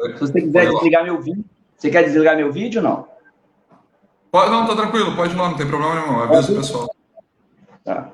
Se você quiser desligar meu vídeo. Você quer desligar meu vídeo ou não? Não, tá tranquilo, pode ir lá, não tem problema nenhum. Avisa o pessoal. Tá.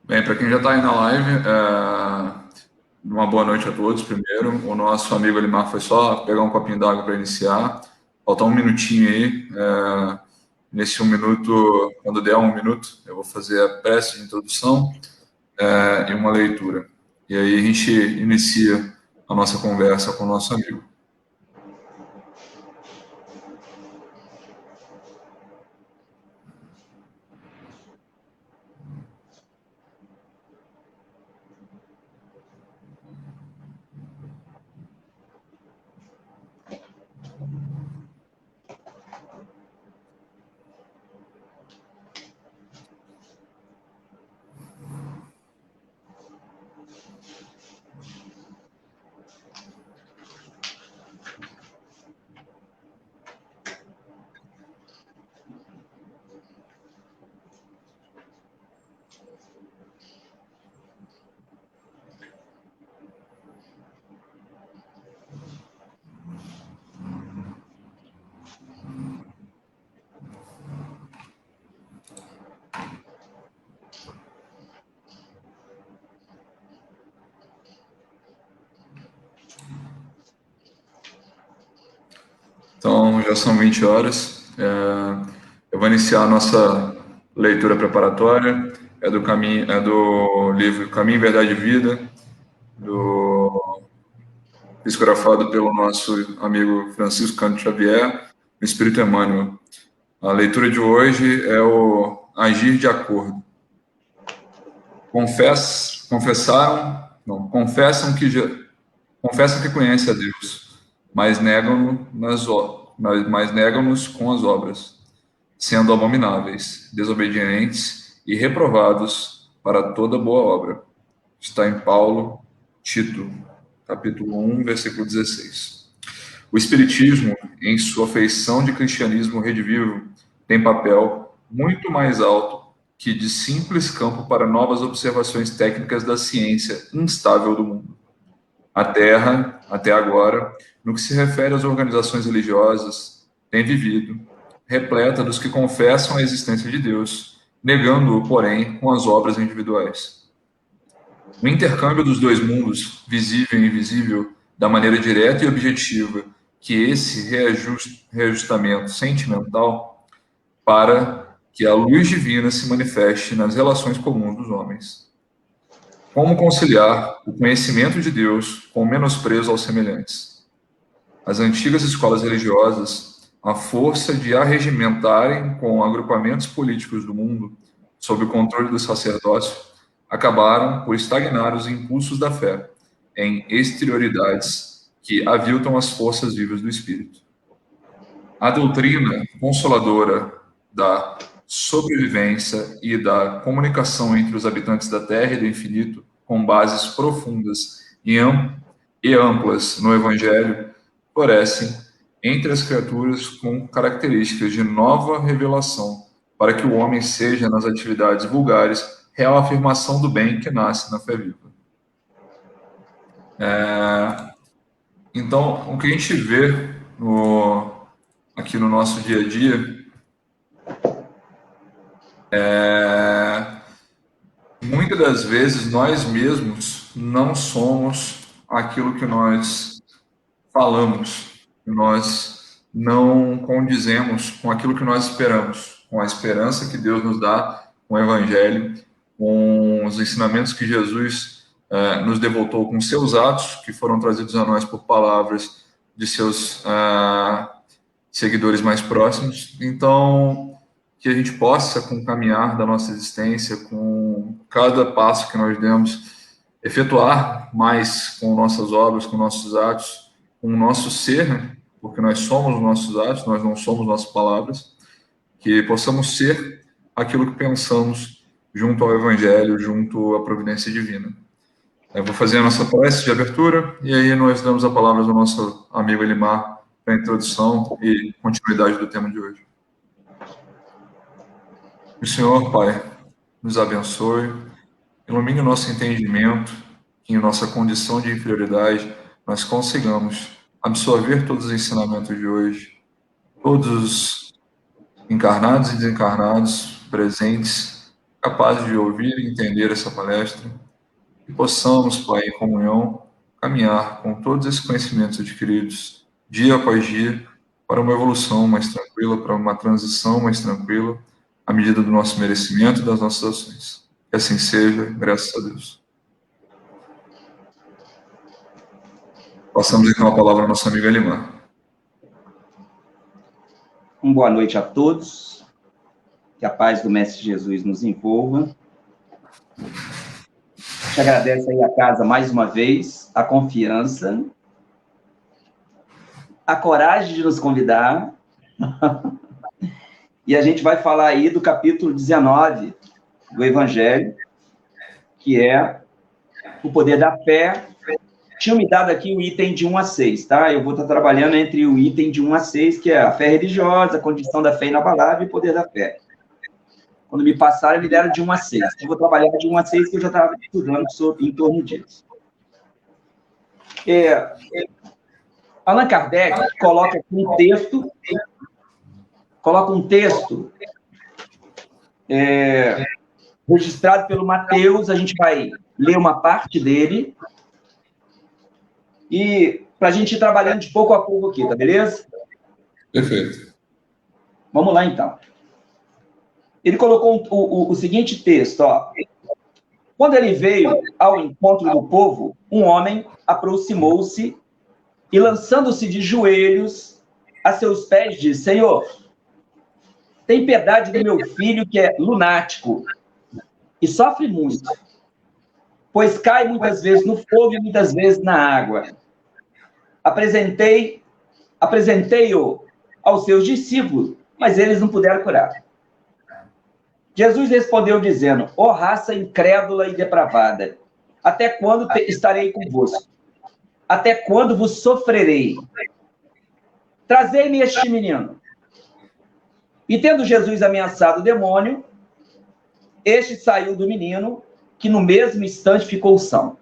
Bem, para quem já está aí na live, uma boa noite a todos. Primeiro, o nosso amigo Elimar foi só pegar um copinho d'água para iniciar. Falta um minutinho aí. Nesse 1 minuto, quando der 1 minuto, eu vou fazer a prece de introdução e uma leitura. E aí a gente inicia a nossa conversa com o nosso amigo. Então, já são 20 horas. Eu vou iniciar a nossa leitura preparatória. É do livro Caminho, Verdade e Vida, psicografado pelo nosso amigo Francisco Cândido Xavier, no Espírito Emmanuel. A leitura de hoje é o Agir de Acordo. Confessam que conhecem a Deus, mas negam-nos com as obras, sendo abomináveis, desobedientes e reprovados para toda boa obra. Está em Tito, capítulo 1, versículo 16. O Espiritismo, em sua feição de cristianismo redivivo, tem papel muito mais alto que de simples campo para novas observações técnicas da ciência instável do mundo. A Terra, até agora, no que se refere às organizações religiosas, tem vivido, repleta dos que confessam a existência de Deus, negando-o, porém, com as obras individuais. O intercâmbio dos dois mundos, visível e invisível, da maneira direta e objetiva que esse reajustamento sentimental, para que a luz divina se manifeste nas relações comuns dos homens. Como conciliar o conhecimento de Deus com o menosprezo aos semelhantes? As antigas escolas religiosas, à força de arregimentarem com agrupamentos políticos do mundo, sob o controle do sacerdócio, acabaram por estagnar os impulsos da fé em exterioridades que aviltam as forças vivas do espírito. A doutrina consoladora da sobrevivência e da comunicação entre os habitantes da Terra e do infinito, com bases profundas e amplas no Evangelho florescem entre as criaturas com características de nova revelação, para que o homem seja, nas atividades vulgares, real afirmação do bem que nasce na fé viva. Então, o que a gente vê aqui no nosso dia a dia muitas das vezes nós mesmos não somos aquilo que nós falamos, nós não condizemos com aquilo que nós esperamos, com a esperança que Deus nos dá, com o Evangelho, com os ensinamentos que Jesus nos devoltou, com seus atos que foram trazidos a nós por palavras de seus seguidores mais próximos. Então, que a gente possa, com o caminhar da nossa existência, com cada passo que nós demos, efetuar mais com nossas obras, com nossos atos, com o nosso ser, porque nós somos os nossos atos, nós não somos nossas palavras, que possamos ser aquilo que pensamos junto ao Evangelho, junto à providência divina. Eu vou fazer a nossa prece de abertura e aí nós damos a palavra ao nosso amigo Elimar para a introdução e continuidade do tema de hoje. Que o Senhor, Pai, nos abençoe, ilumine o nosso entendimento, que em nossa condição de inferioridade nós consigamos absorver todos os ensinamentos de hoje, todos os encarnados e desencarnados presentes, capazes de ouvir e entender essa palestra, e possamos, Pai, em comunhão, caminhar com todos esses conhecimentos adquiridos, dia após dia, para uma evolução mais tranquila, para uma transição mais tranquila, à medida do nosso merecimento e das nossas ações. Que assim seja, graças a Deus. Passamos então a palavra ao nosso amigo Elimar. Boa noite a todos. Que a paz do Mestre Jesus nos envolva. Te agradeço aí a casa mais uma vez, a confiança, a coragem de nos convidar. E a gente vai falar aí do capítulo 19 do Evangelho, que é o poder da fé. Tinha me dado aqui o item de 1 a 6, tá? Eu vou estar trabalhando entre o item de 1 a 6, que é a fé religiosa, a condição da fé inabalável e o poder da fé. Quando me passaram, me deram de 1 a 6. Eu vou trabalhar de 1 a 6, que eu já estava estudando em torno disso. Allan Kardec coloca aqui um texto, registrado pelo Mateus. A gente vai ler uma parte dele, e para a gente ir trabalhando de pouco a pouco aqui, tá beleza? Perfeito. Vamos lá, então. Ele colocou o seguinte texto, ó. Quando ele veio ao encontro do povo, um homem aproximou-se e, lançando-se de joelhos a seus pés, disse: Senhor, tem piedade do meu filho, que é lunático e sofre muito, pois cai muitas vezes no fogo e muitas vezes na água. Apresentei-o aos seus discípulos, mas eles não puderam curar. Jesus respondeu dizendo: ó raça incrédula e depravada, até quando estarei convosco? Até quando vos sofrerei? Trazei-me este menino. E tendo Jesus ameaçado o demônio, este saiu do menino, que no mesmo instante ficou são.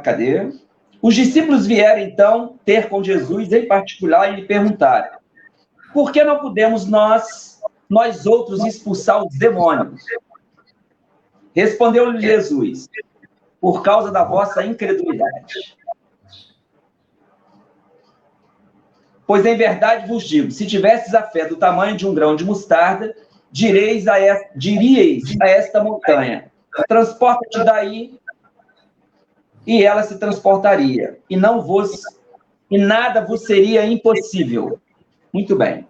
Cadê? Os discípulos vieram, então, ter com Jesus em particular e lhe perguntaram: por que não podemos nós outros expulsar os demônios? Respondeu-lhe Jesus: por causa da vossa incredulidade. Pois em verdade vos digo, se tivesses a fé do tamanho de um grão de mostarda, diríeis a esta montanha: transporta-te daí, e ela se transportaria, e nada vos seria impossível. Muito bem.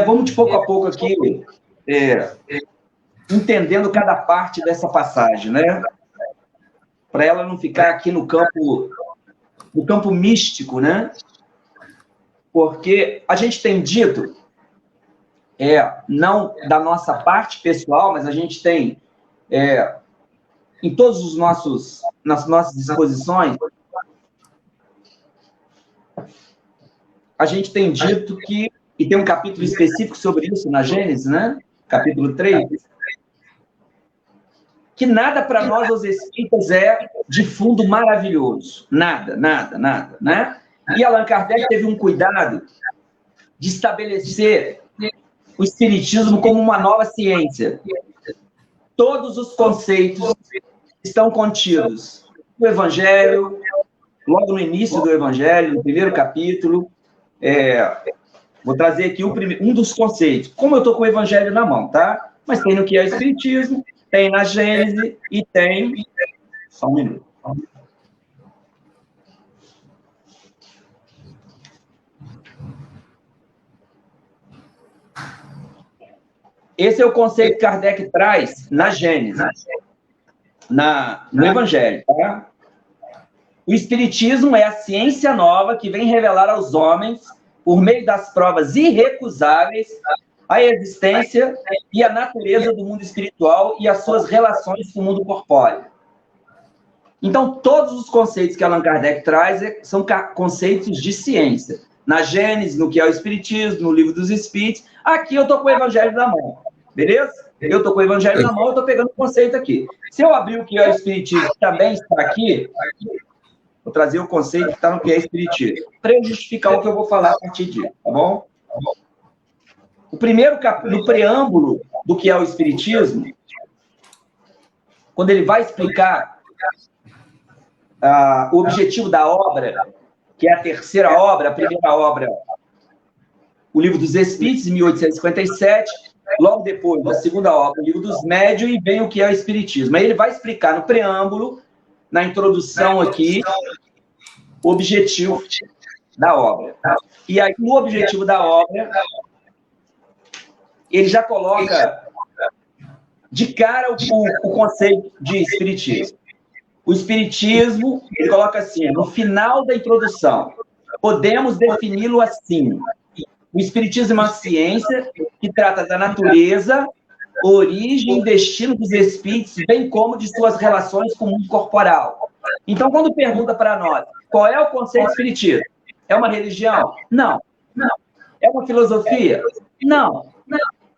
Vamos de pouco a pouco aqui, entendendo cada parte dessa passagem, né? Para ela não ficar aqui no campo místico, né? Porque a gente tem dito, não da nossa parte pessoal, mas a gente tem em todos os nas nossas exposições, a gente tem dito que, e tem um capítulo específico sobre isso na Gênesis, né? Capítulo 3, que nada para nós, os espíritas, é de fundo maravilhoso. Nada, nada, nada, né? E Allan Kardec teve um cuidado de estabelecer o espiritismo como uma nova ciência. Todos os conceitos estão contidos no Evangelho, logo no início do Evangelho, no primeiro capítulo. Vou trazer aqui um dos conceitos. Como eu estou com o Evangelho na mão, tá? Mas tem no que é o Espiritismo, tem na Gênese e tem... Só um minuto. Esse é o conceito que Kardec traz na Gênese, no Evangelho, tá? O Espiritismo é a ciência nova que vem revelar aos homens, por meio das provas irrecusáveis, a existência e a natureza do mundo espiritual e as suas relações com o mundo corpóreo. Então, todos os conceitos que Allan Kardec traz são conceitos de ciência. Na Gênese, no que é o Espiritismo, no Livro dos Espíritos. Aqui eu estou com o Evangelho na mão, beleza? Eu estou com o Evangelho na mão, eu estou pegando o conceito aqui. Se eu abrir o que é o Espiritismo, que também está aqui, vou trazer o conceito que está no que é Espiritismo, para eu justificar o que eu vou falar a partir disso, tá bom? O primeiro capítulo, no preâmbulo do que é o Espiritismo, quando ele vai explicar o objetivo da obra, que é a terceira obra, a primeira obra, o Livro dos Espíritos, em 1857, logo depois, da segunda obra, o Livro dos Médiuns, e vem o que é o Espiritismo. Aí ele vai explicar no preâmbulo, na introdução aqui, o objetivo da obra. E aí, no objetivo da obra, ele já coloca de cara o conceito de Espiritismo. O Espiritismo, ele coloca assim, no final da introdução, podemos defini-lo assim: o Espiritismo é uma ciência que trata da natureza, origem e destino dos espíritos, bem como de suas relações com o mundo corporal. Então, quando pergunta para nós, qual é o conceito de Espiritismo? É uma religião? Não. É uma filosofia? Não.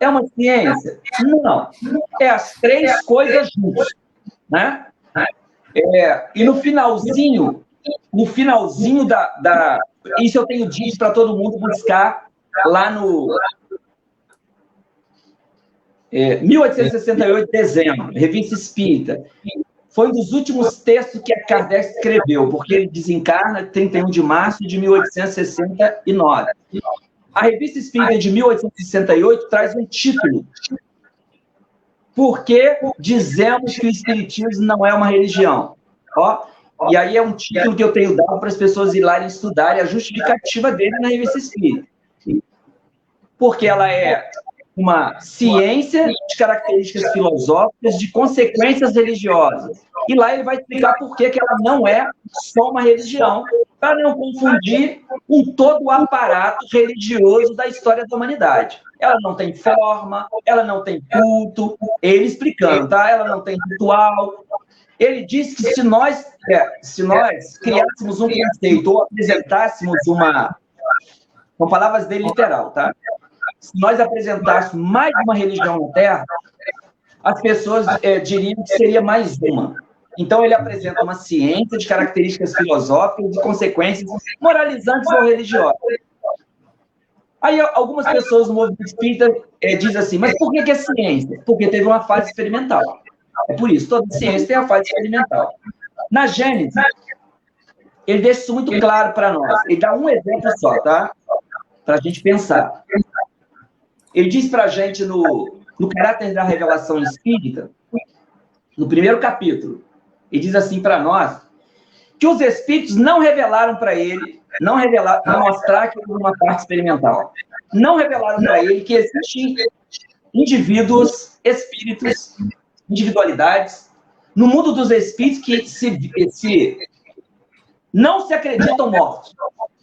É uma ciência? Não. É as três coisas juntas, né? E no finalzinho da... Isso eu tenho dito para todo mundo buscar lá no... 1868, dezembro, Revista Espírita. Foi um dos últimos textos que Kardec escreveu, porque ele desencarna 31 de março de 1869. A Revista Espírita de 1868 traz um título: Por que dizemos que o Espiritismo não é uma religião? Ó, e aí é um título que eu tenho dado para as pessoas ir lá e estudarem a justificativa dele na Revista Espírita. Porque ela é uma ciência de características filosóficas, de consequências religiosas. E lá ele vai explicar por que ela não é só uma religião, para não confundir com todo o aparato religioso da história da humanidade. Ela não tem forma, ela não tem culto, ele explicando, tá? Ela não tem ritual. Ele diz que se nós criássemos um conceito ou apresentássemos com palavras dele literal, tá? Se nós apresentássemos mais uma religião na Terra, as pessoas diriam que seria mais uma. Então, ele apresenta uma ciência de características filosóficas e de consequências moralizantes ou religiosas. Aí, algumas pessoas no movimento espírita dizem assim, mas por que é ciência? Porque teve uma fase experimental. É por isso, toda ciência tem a fase experimental. Na Gênese, ele deixa isso muito claro para nós. Ele dá um exemplo só, tá? Para a gente pensar. Ele diz para a gente, no caráter da revelação espírita, no primeiro capítulo, ele diz assim para nós, que os espíritos não revelaram para ele, não revelaram para mostrar que houve uma parte experimental, não revelaram para ele que existem indivíduos, espíritos, individualidades, no mundo dos espíritos que não se acreditam mortos.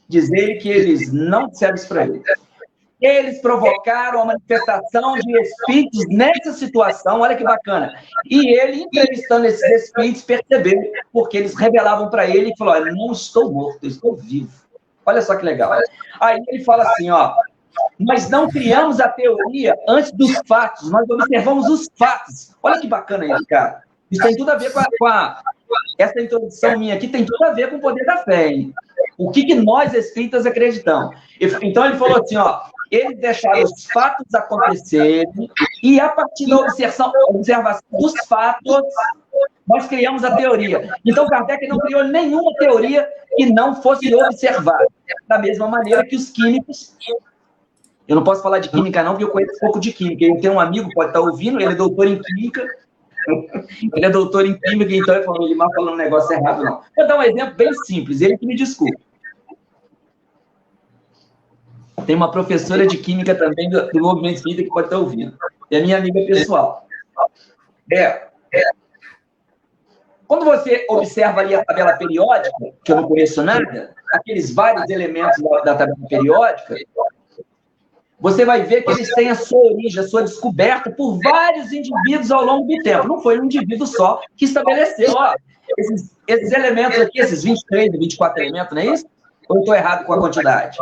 Diz ele que eles não disseram isso para ele. Eles provocaram a manifestação de espíritos nessa situação, olha que bacana. E ele, entrevistando esses espíritos, percebeu, porque eles revelavam para ele e falou: olha, não estou morto, eu estou vivo. Olha só que legal. Aí ele fala assim, ó, nós não criamos a teoria antes dos fatos, nós observamos os fatos. Olha que bacana isso, cara. Isso tem tudo a ver essa introdução minha aqui tem tudo a ver com o poder da fé, hein? O que nós espíritas acreditamos. Então ele falou assim, ó, eles deixaram os fatos acontecerem e a partir da observação dos fatos, nós criamos a teoria. Então Kardec não criou nenhuma teoria que não fosse observada. Da mesma maneira que os químicos... Eu não posso falar de química não, porque eu conheço pouco de química. Eu tenho um amigo que pode estar ouvindo, ele é doutor em química. Ele é doutor em química, então ele falou, ele não falando um negócio errado, não. Vou dar um exemplo bem simples, ele que me desculpe. Tem uma professora de química também do Movimento Espírita que pode estar ouvindo. É minha amiga pessoal. Quando você observa ali a tabela periódica, que eu não conheço nada, aqueles vários elementos da tabela periódica, você vai ver que eles têm a sua origem, a sua descoberta por vários indivíduos ao longo do tempo. Não foi um indivíduo só que estabeleceu, ó, esses elementos aqui, esses 23, 24 elementos, não é isso? Ou eu estou errado com a quantidade?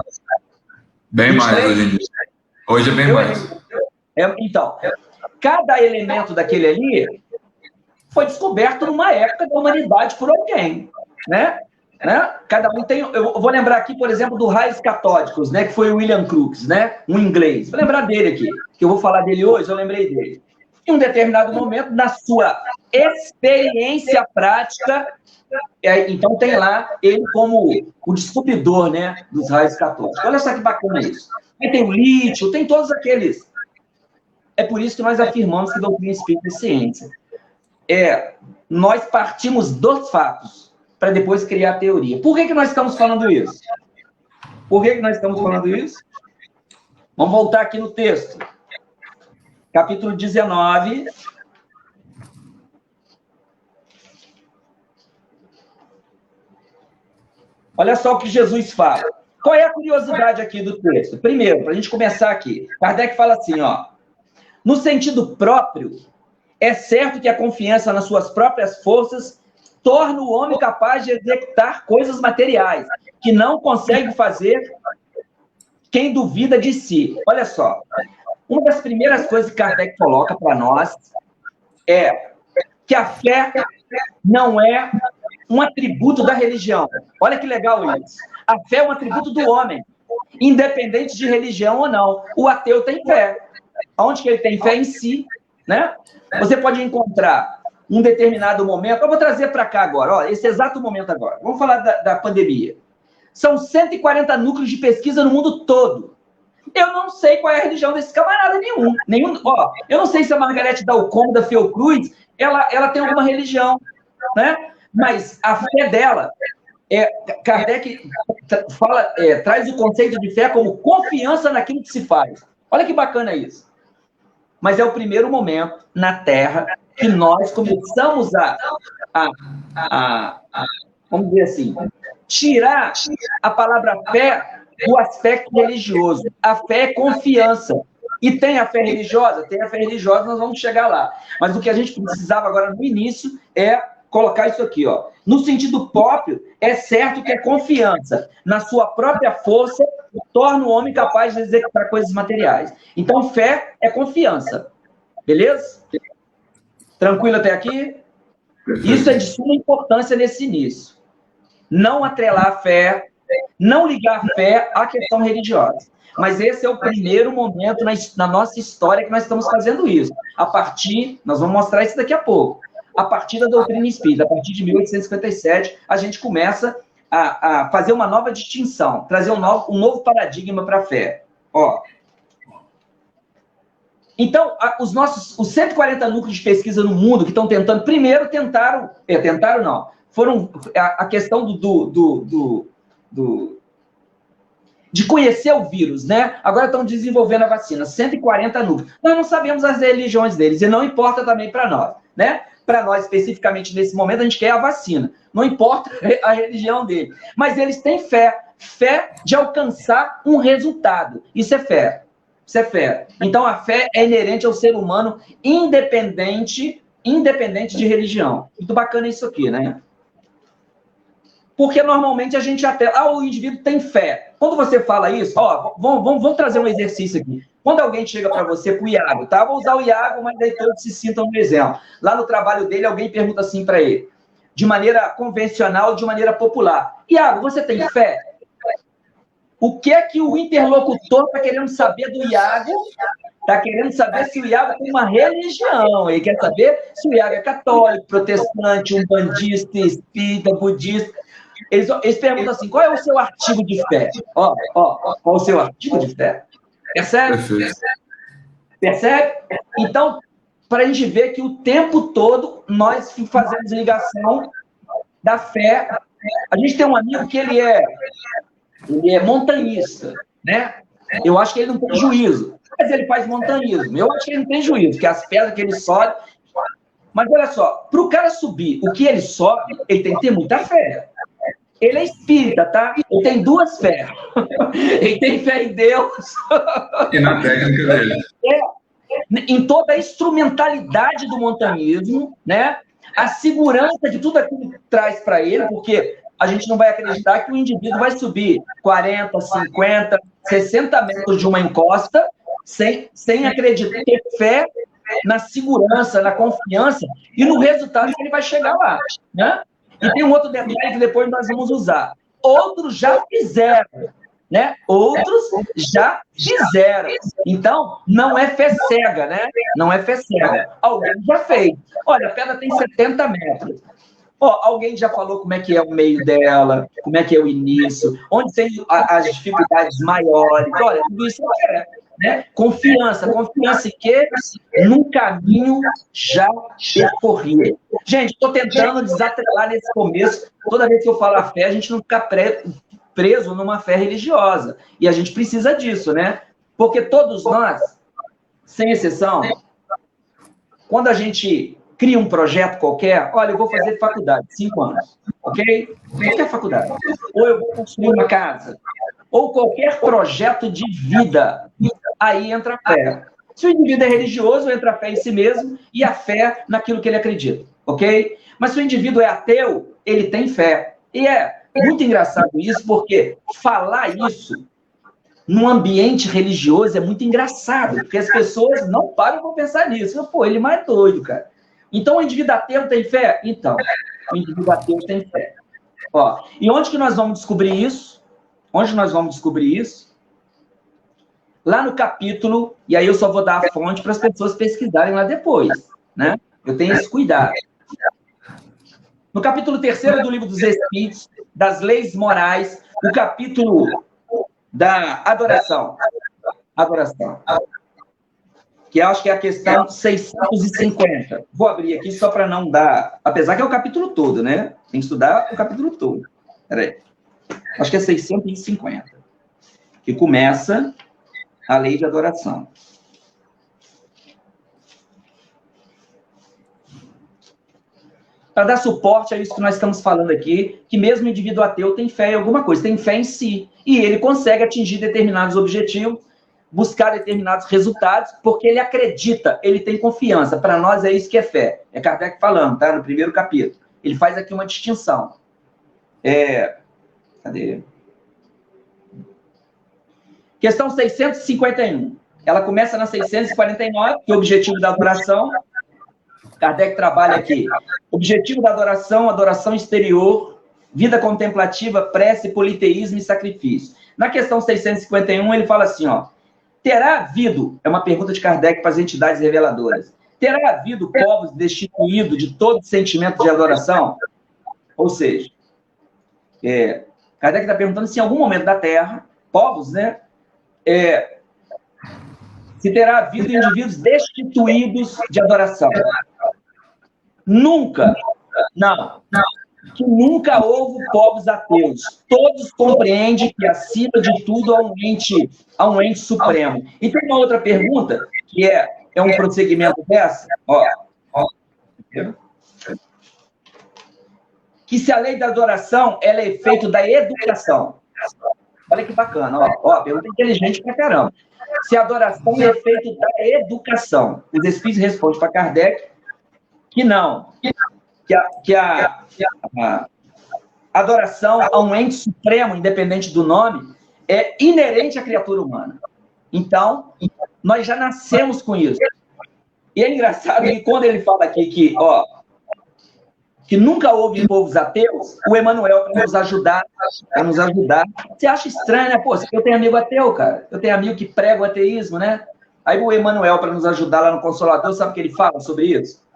Bem 23? Mais hoje em dia. Hoje é bem mais. Então, cada elemento daquele ali foi descoberto numa época da humanidade por alguém, né? Cada um tem... Eu vou lembrar aqui, por exemplo, do raios catódicos, né? Que foi o William Crookes, né? Um inglês. Vou lembrar dele aqui, que eu vou falar dele hoje, eu lembrei dele. Em um determinado momento, na sua experiência prática, então tem lá ele como o descobridor, né? Dos raios catódicos. Olha só que bacana isso. Aí tem o lítio, tem todos aqueles. É por isso que nós afirmamos que doutrina espírita é ciência. Nós partimos dos fatos para depois criar a teoria. Por que nós estamos falando isso? Vamos voltar aqui no texto. Capítulo 19. Olha só o que Jesus fala. Qual é a curiosidade aqui do texto? Primeiro, para a gente começar aqui, Kardec fala assim, ó, no sentido próprio, é certo que a confiança nas suas próprias forças torna o homem capaz de executar coisas materiais, que não consegue fazer quem duvida de si. Olha só, uma das primeiras coisas que Kardec coloca para nós é que a fé não é um atributo da religião. Olha que legal isso. A fé é um atributo do homem, independente de religião ou não. O ateu tem fé. Onde que ele tem fé? Em si, né? Você pode encontrar um determinado momento, eu vou trazer para cá agora, ó, esse exato momento agora. Vamos falar da pandemia. São 140 núcleos de pesquisa no mundo todo. Eu não sei qual é a religião desse camarada nenhum. Ó, eu não sei se a Margarete Dalcombo da Fiocruz, ela tem alguma religião, né? Mas a fé dela, Kardec traz o conceito de fé como confiança naquilo que se faz. Olha que bacana isso. Mas é o primeiro momento na Terra que nós começamos vamos dizer assim, tirar a palavra fé do aspecto religioso. A fé é confiança. E tem a fé religiosa? Tem a fé religiosa, nós vamos chegar lá. Mas o que a gente precisava agora no início é colocar isso aqui, ó. No sentido próprio, é certo que a confiança na sua própria força torna o homem capaz de executar coisas materiais. Então, fé é confiança. Beleza? Tranquilo até aqui? Isso é de suma importância nesse início. Não atrelar a fé, não ligar a fé à questão religiosa. Mas esse é o primeiro momento na nossa história que nós estamos fazendo isso. A partir, nós vamos mostrar isso daqui a pouco, a partir da doutrina espírita, a partir de 1857, a gente começa a fazer uma nova distinção, trazer um novo paradigma para a fé. Ó. Então, os 140 núcleos de pesquisa no mundo que estão tentando, primeiro tentaram não, foram a questão de conhecer o vírus, né? Agora estão desenvolvendo a vacina, 140 núcleos. Nós não sabemos as religiões deles, e não importa também para nós, né? Para nós, especificamente nesse momento, a gente quer a vacina. Não importa a religião dele. Mas eles têm fé de alcançar um resultado. Isso é fé. Isso é fé. Então, a fé é inerente ao ser humano, independente de religião. Muito bacana isso aqui, né? Porque normalmente a gente até... o indivíduo tem fé. Quando você fala isso, vamos trazer um exercício aqui. Quando alguém chega para você, para o Iago, tá? Vou usar o Iago, mas daí todos se sintam no exemplo. Lá no trabalho dele, alguém pergunta assim para ele, de maneira convencional, de maneira popular: Iago, você tem fé? O que é que o interlocutor está querendo saber do Iago? Está querendo saber se o Iago tem uma religião. Ele quer saber se o Iago é católico, protestante, umbandista, espírita, budista. Eles perguntam assim: qual é o seu artigo de fé? Qual é o seu artigo de fé? Percebe? Percebe? Então, para a gente ver que o tempo todo nós fazemos ligação da fé. A gente tem um amigo que ele é montanhista, né? Eu acho que ele não tem juízo, mas ele faz montanhismo. Eu acho que ele não tem juízo, porque as pedras que ele sobe... Mas olha só, para o cara subir o que ele sobe, ele tem que ter muita fé. Ele é espírita, tá? Ele tem duas fés. Ele tem fé em Deus. E na técnica dele. Em toda a instrumentalidade do montanhismo, né? A segurança de tudo aquilo que traz para ele, porque a gente não vai acreditar que o indivíduo vai subir 40, 50, 60 metros de uma encosta sem acreditar, ter fé na segurança, na confiança e no resultado que ele vai chegar lá, né? E tem um outro detalhe que depois nós vamos usar. Outros já fizeram, né? Outros já fizeram. Então, não é fé cega, né? Não é fé cega. Alguém já fez. Olha, a pedra tem 70 metros. Alguém já falou como é que é o meio dela, como é que é o início, onde tem as dificuldades maiores. Olha, tudo isso é, né? Confiança em que? Num caminho já percorrido. Gente, estou tentando desatrelar nesse começo. Toda vez que eu falo a fé, a gente não fica preso numa fé religiosa. E a gente precisa disso, né? Porque todos nós, sem exceção, quando a gente cria um projeto qualquer, olha, eu vou fazer faculdade, 5 anos, ok? Qualquer faculdade. Ou eu vou construir uma casa, ou qualquer projeto de vida, aí entra a fé. Se o indivíduo é religioso, entra a fé em si mesmo e a fé naquilo que ele acredita, ok? Mas se o indivíduo é ateu, ele tem fé. E é muito engraçado isso, porque falar isso num ambiente religioso é muito engraçado, porque as pessoas não param para pensar nisso. Pô, ele é mais doido, cara. Então, o indivíduo ateu tem fé? Então, o indivíduo ateu tem fé. E onde que nós vamos descobrir isso? Onde nós vamos descobrir isso? Lá no capítulo, e aí eu só vou dar a fonte para as pessoas pesquisarem lá depois, né? Eu tenho esse cuidado. No capítulo 3º do Livro dos Espíritos, das leis morais, o capítulo da adoração. Adoração. Que eu acho que é a questão 650. Vou abrir aqui só para não dar... Apesar que é o capítulo todo, né? Tem que estudar o capítulo todo. Peraí. Acho que é 650. Que começa a lei de adoração. Para dar suporte a isso que nós estamos falando aqui, que mesmo o indivíduo ateu tem fé em alguma coisa, tem fé em si. E ele consegue atingir determinados objetivos, buscar determinados resultados, porque ele acredita, ele tem confiança. Para nós é isso que é fé. É Kardec falando, tá? No primeiro capítulo. Ele faz aqui uma distinção. Cadê? Questão 651. Ela começa na 649, que é o objetivo da adoração. Kardec trabalha aqui. Objetivo da adoração, adoração exterior, vida contemplativa, prece, politeísmo e sacrifício. Na questão 651, ele fala assim, terá havido, é uma pergunta de Kardec para as entidades reveladoras, terá havido povos destituídos de todo sentimento de adoração? Ou seja, Kardec está perguntando se em algum momento da Terra, povos, né, se terá havido indivíduos destituídos de adoração. Nunca, não, que nunca houve povos ateus. Todos compreendem que, acima de tudo, há um ente supremo. E tem uma outra pergunta, que é um prosseguimento dessa, que se a lei da adoração ela é efeito da educação. Olha que bacana, pergunta inteligente pra caramba. se a adoração é efeito da educação. Os espíritos respondem para Kardec que não, que a adoração a um ente supremo, independente do nome, é inerente à criatura humana. Então, nós já nascemos com isso. E é engraçado que quando ele fala aqui que nunca houve povos ateus, o Emmanuel, para nos ajudar, você acha estranho, né? Pô, eu tenho amigo ateu, cara. Eu tenho amigo que prega o ateísmo, né? Aí o Emmanuel, para nos ajudar lá no Consolador, sabe o que ele fala sobre isso?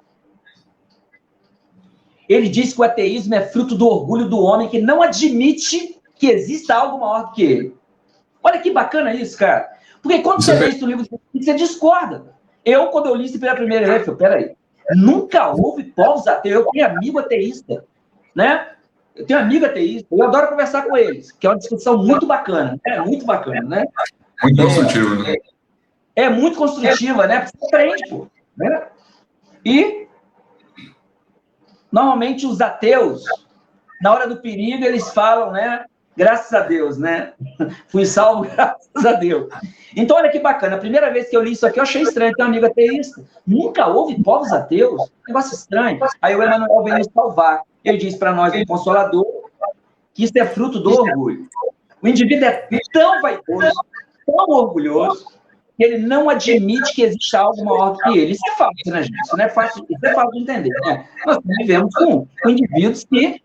Ele diz que o ateísmo é fruto do orgulho do homem que não admite que exista algo maior do que ele. Olha que bacana isso, cara. Porque quando você lê isso no livro, você discorda. Quando eu li isso pela primeira vez, eu falei, peraí, nunca houve povos ateus. Eu tenho amigo ateísta, né? Eu tenho amigo ateísta. Eu adoro conversar com eles, que é uma discussão muito bacana. É muito bacana, né? Muito construtiva, né? É muito construtiva, né? Porque você aprende, pô. Né? E, normalmente, os ateus, na hora do perigo, eles falam, né? Graças a Deus, né? Fui salvo, graças a Deus. Então, olha que bacana. A primeira vez que eu li isso aqui, eu achei estranho. Tem um amigo ateísta. Nunca houve povos ateus. Negócio estranho. Aí o Emmanuel vem nos salvar. Ele diz para nós, no Consolador, que isso é fruto do orgulho. O indivíduo é tão vaidoso, tão orgulhoso, que ele não admite que exista algo maior do que ele. Isso é fácil, né, gente? Isso é fácil de entender, né? Nós vivemos com indivíduos que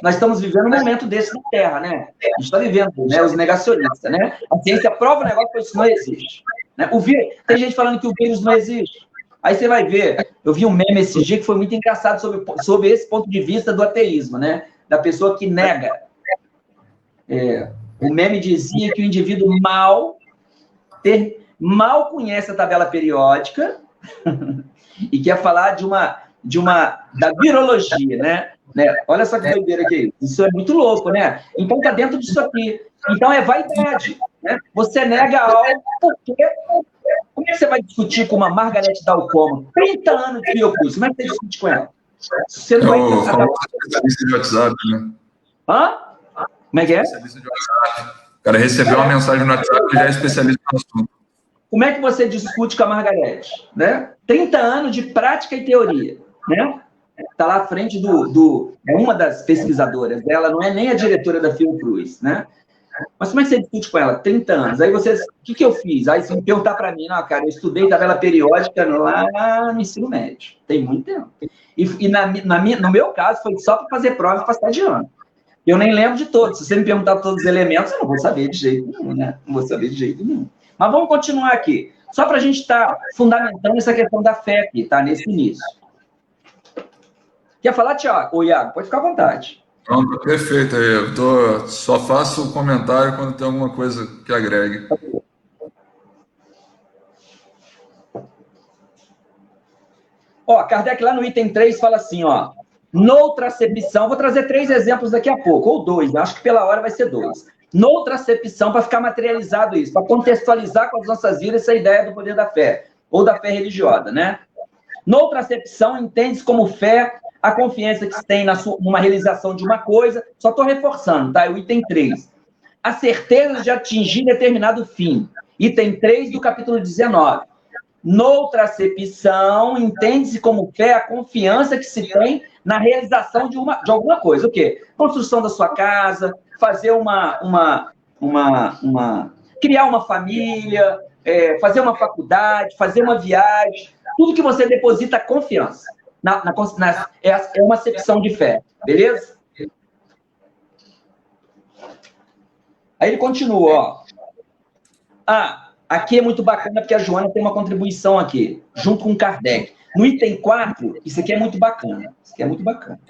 nós estamos vivendo um momento desse na Terra, né? A gente está vivendo, né? Os negacionistas, né? A ciência prova o negócio que isso não existe. Né? Tem gente falando que o vírus não existe. Aí você vai ver. Eu vi um meme esse dia que foi muito engraçado sobre esse ponto de vista do ateísmo, né? Da pessoa que nega. O meme dizia que o indivíduo mal conhece a tabela periódica e quer falar da virologia, né? Olha só que doideira que é isso. Isso é muito louco, né? Então está dentro disso aqui. Então é vaidade. Né? Você nega algo porque... Como é que você vai discutir com uma Margarete Dalcomo? 30 anos de Fiocruz. Como é que você discute com ela? Você não vai entender. Especialista de WhatsApp, né? Hã? Como é que é? Especialista de WhatsApp. O cara recebeu uma mensagem no WhatsApp e já é especialista no assunto. Como é que você discute com a Margarete? Né? 30 anos de prática e teoria. Né? Está lá à frente é uma das pesquisadoras dela, não é nem a diretora da Fiocruz, né? Mas como é que você discute com ela? 30 anos. Aí o que eu fiz? Aí se me perguntar para mim, não, cara, eu estudei tabela periódica lá no ensino médio. Tem muito tempo. E no meu caso, foi só para fazer prova e passar de ano. Eu nem lembro de todos. Se você me perguntar todos os elementos, eu não vou saber de jeito nenhum, né? Não vou saber de jeito nenhum. Mas vamos continuar aqui. Só para a gente estar fundamentando essa questão da fé aqui, tá? Nesse início. Quer falar, Tiago? Ô, Iago, pode ficar à vontade. Pronto, perfeito aí. Eu só faço o comentário quando tem alguma coisa que agregue. Kardec lá no item 3 fala assim, noutra acepção, vou trazer 3 exemplos daqui a pouco, ou 2, acho que pela hora vai ser 2. Noutra acepção, para ficar materializado isso, para contextualizar com as nossas vidas essa ideia do poder da fé, ou da fé religiosa, né? Noutra acepção, entende-se como fé a confiança que se tem numa realização de uma coisa, só estou reforçando, tá? É o item 3. A certeza de atingir determinado fim. Item 3 do capítulo 19. Noutra acepção, entende-se como fé a confiança que se tem na realização de alguma coisa. O quê? Construção da sua casa, fazer criar uma família, fazer uma faculdade, fazer uma viagem, tudo que você deposita confiança. É uma acepção de fé, beleza? Aí ele continua, aqui é muito bacana porque a Joana tem uma contribuição aqui, junto com Kardec. No item 4, isso aqui é muito bacana. Isso aqui é muito bacana.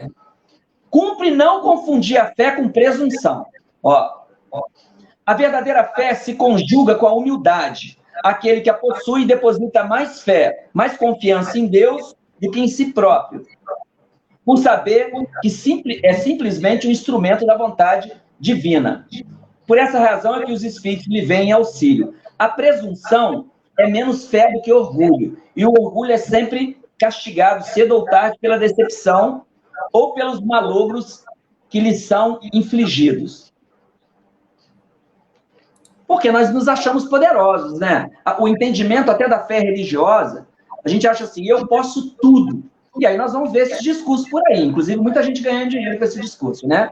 Cumpre não confundir a fé com presunção. A verdadeira fé se conjuga com a humildade. Aquele que a possui deposita mais fé, mais confiança em Deus do que em si próprio, por saber que é simplesmente um instrumento da vontade divina. Por essa razão é que os espíritos lhe vêm em auxílio. A presunção é menos fé do que orgulho, e o orgulho é sempre castigado, cedo ou tarde, pela decepção ou pelos malogros que lhe são infligidos. Porque nós nos achamos poderosos, né? O entendimento até da fé religiosa, a gente acha assim, eu posso tudo. E aí nós vamos ver esses discursos por aí. Inclusive, muita gente ganhando dinheiro com esse discurso, né?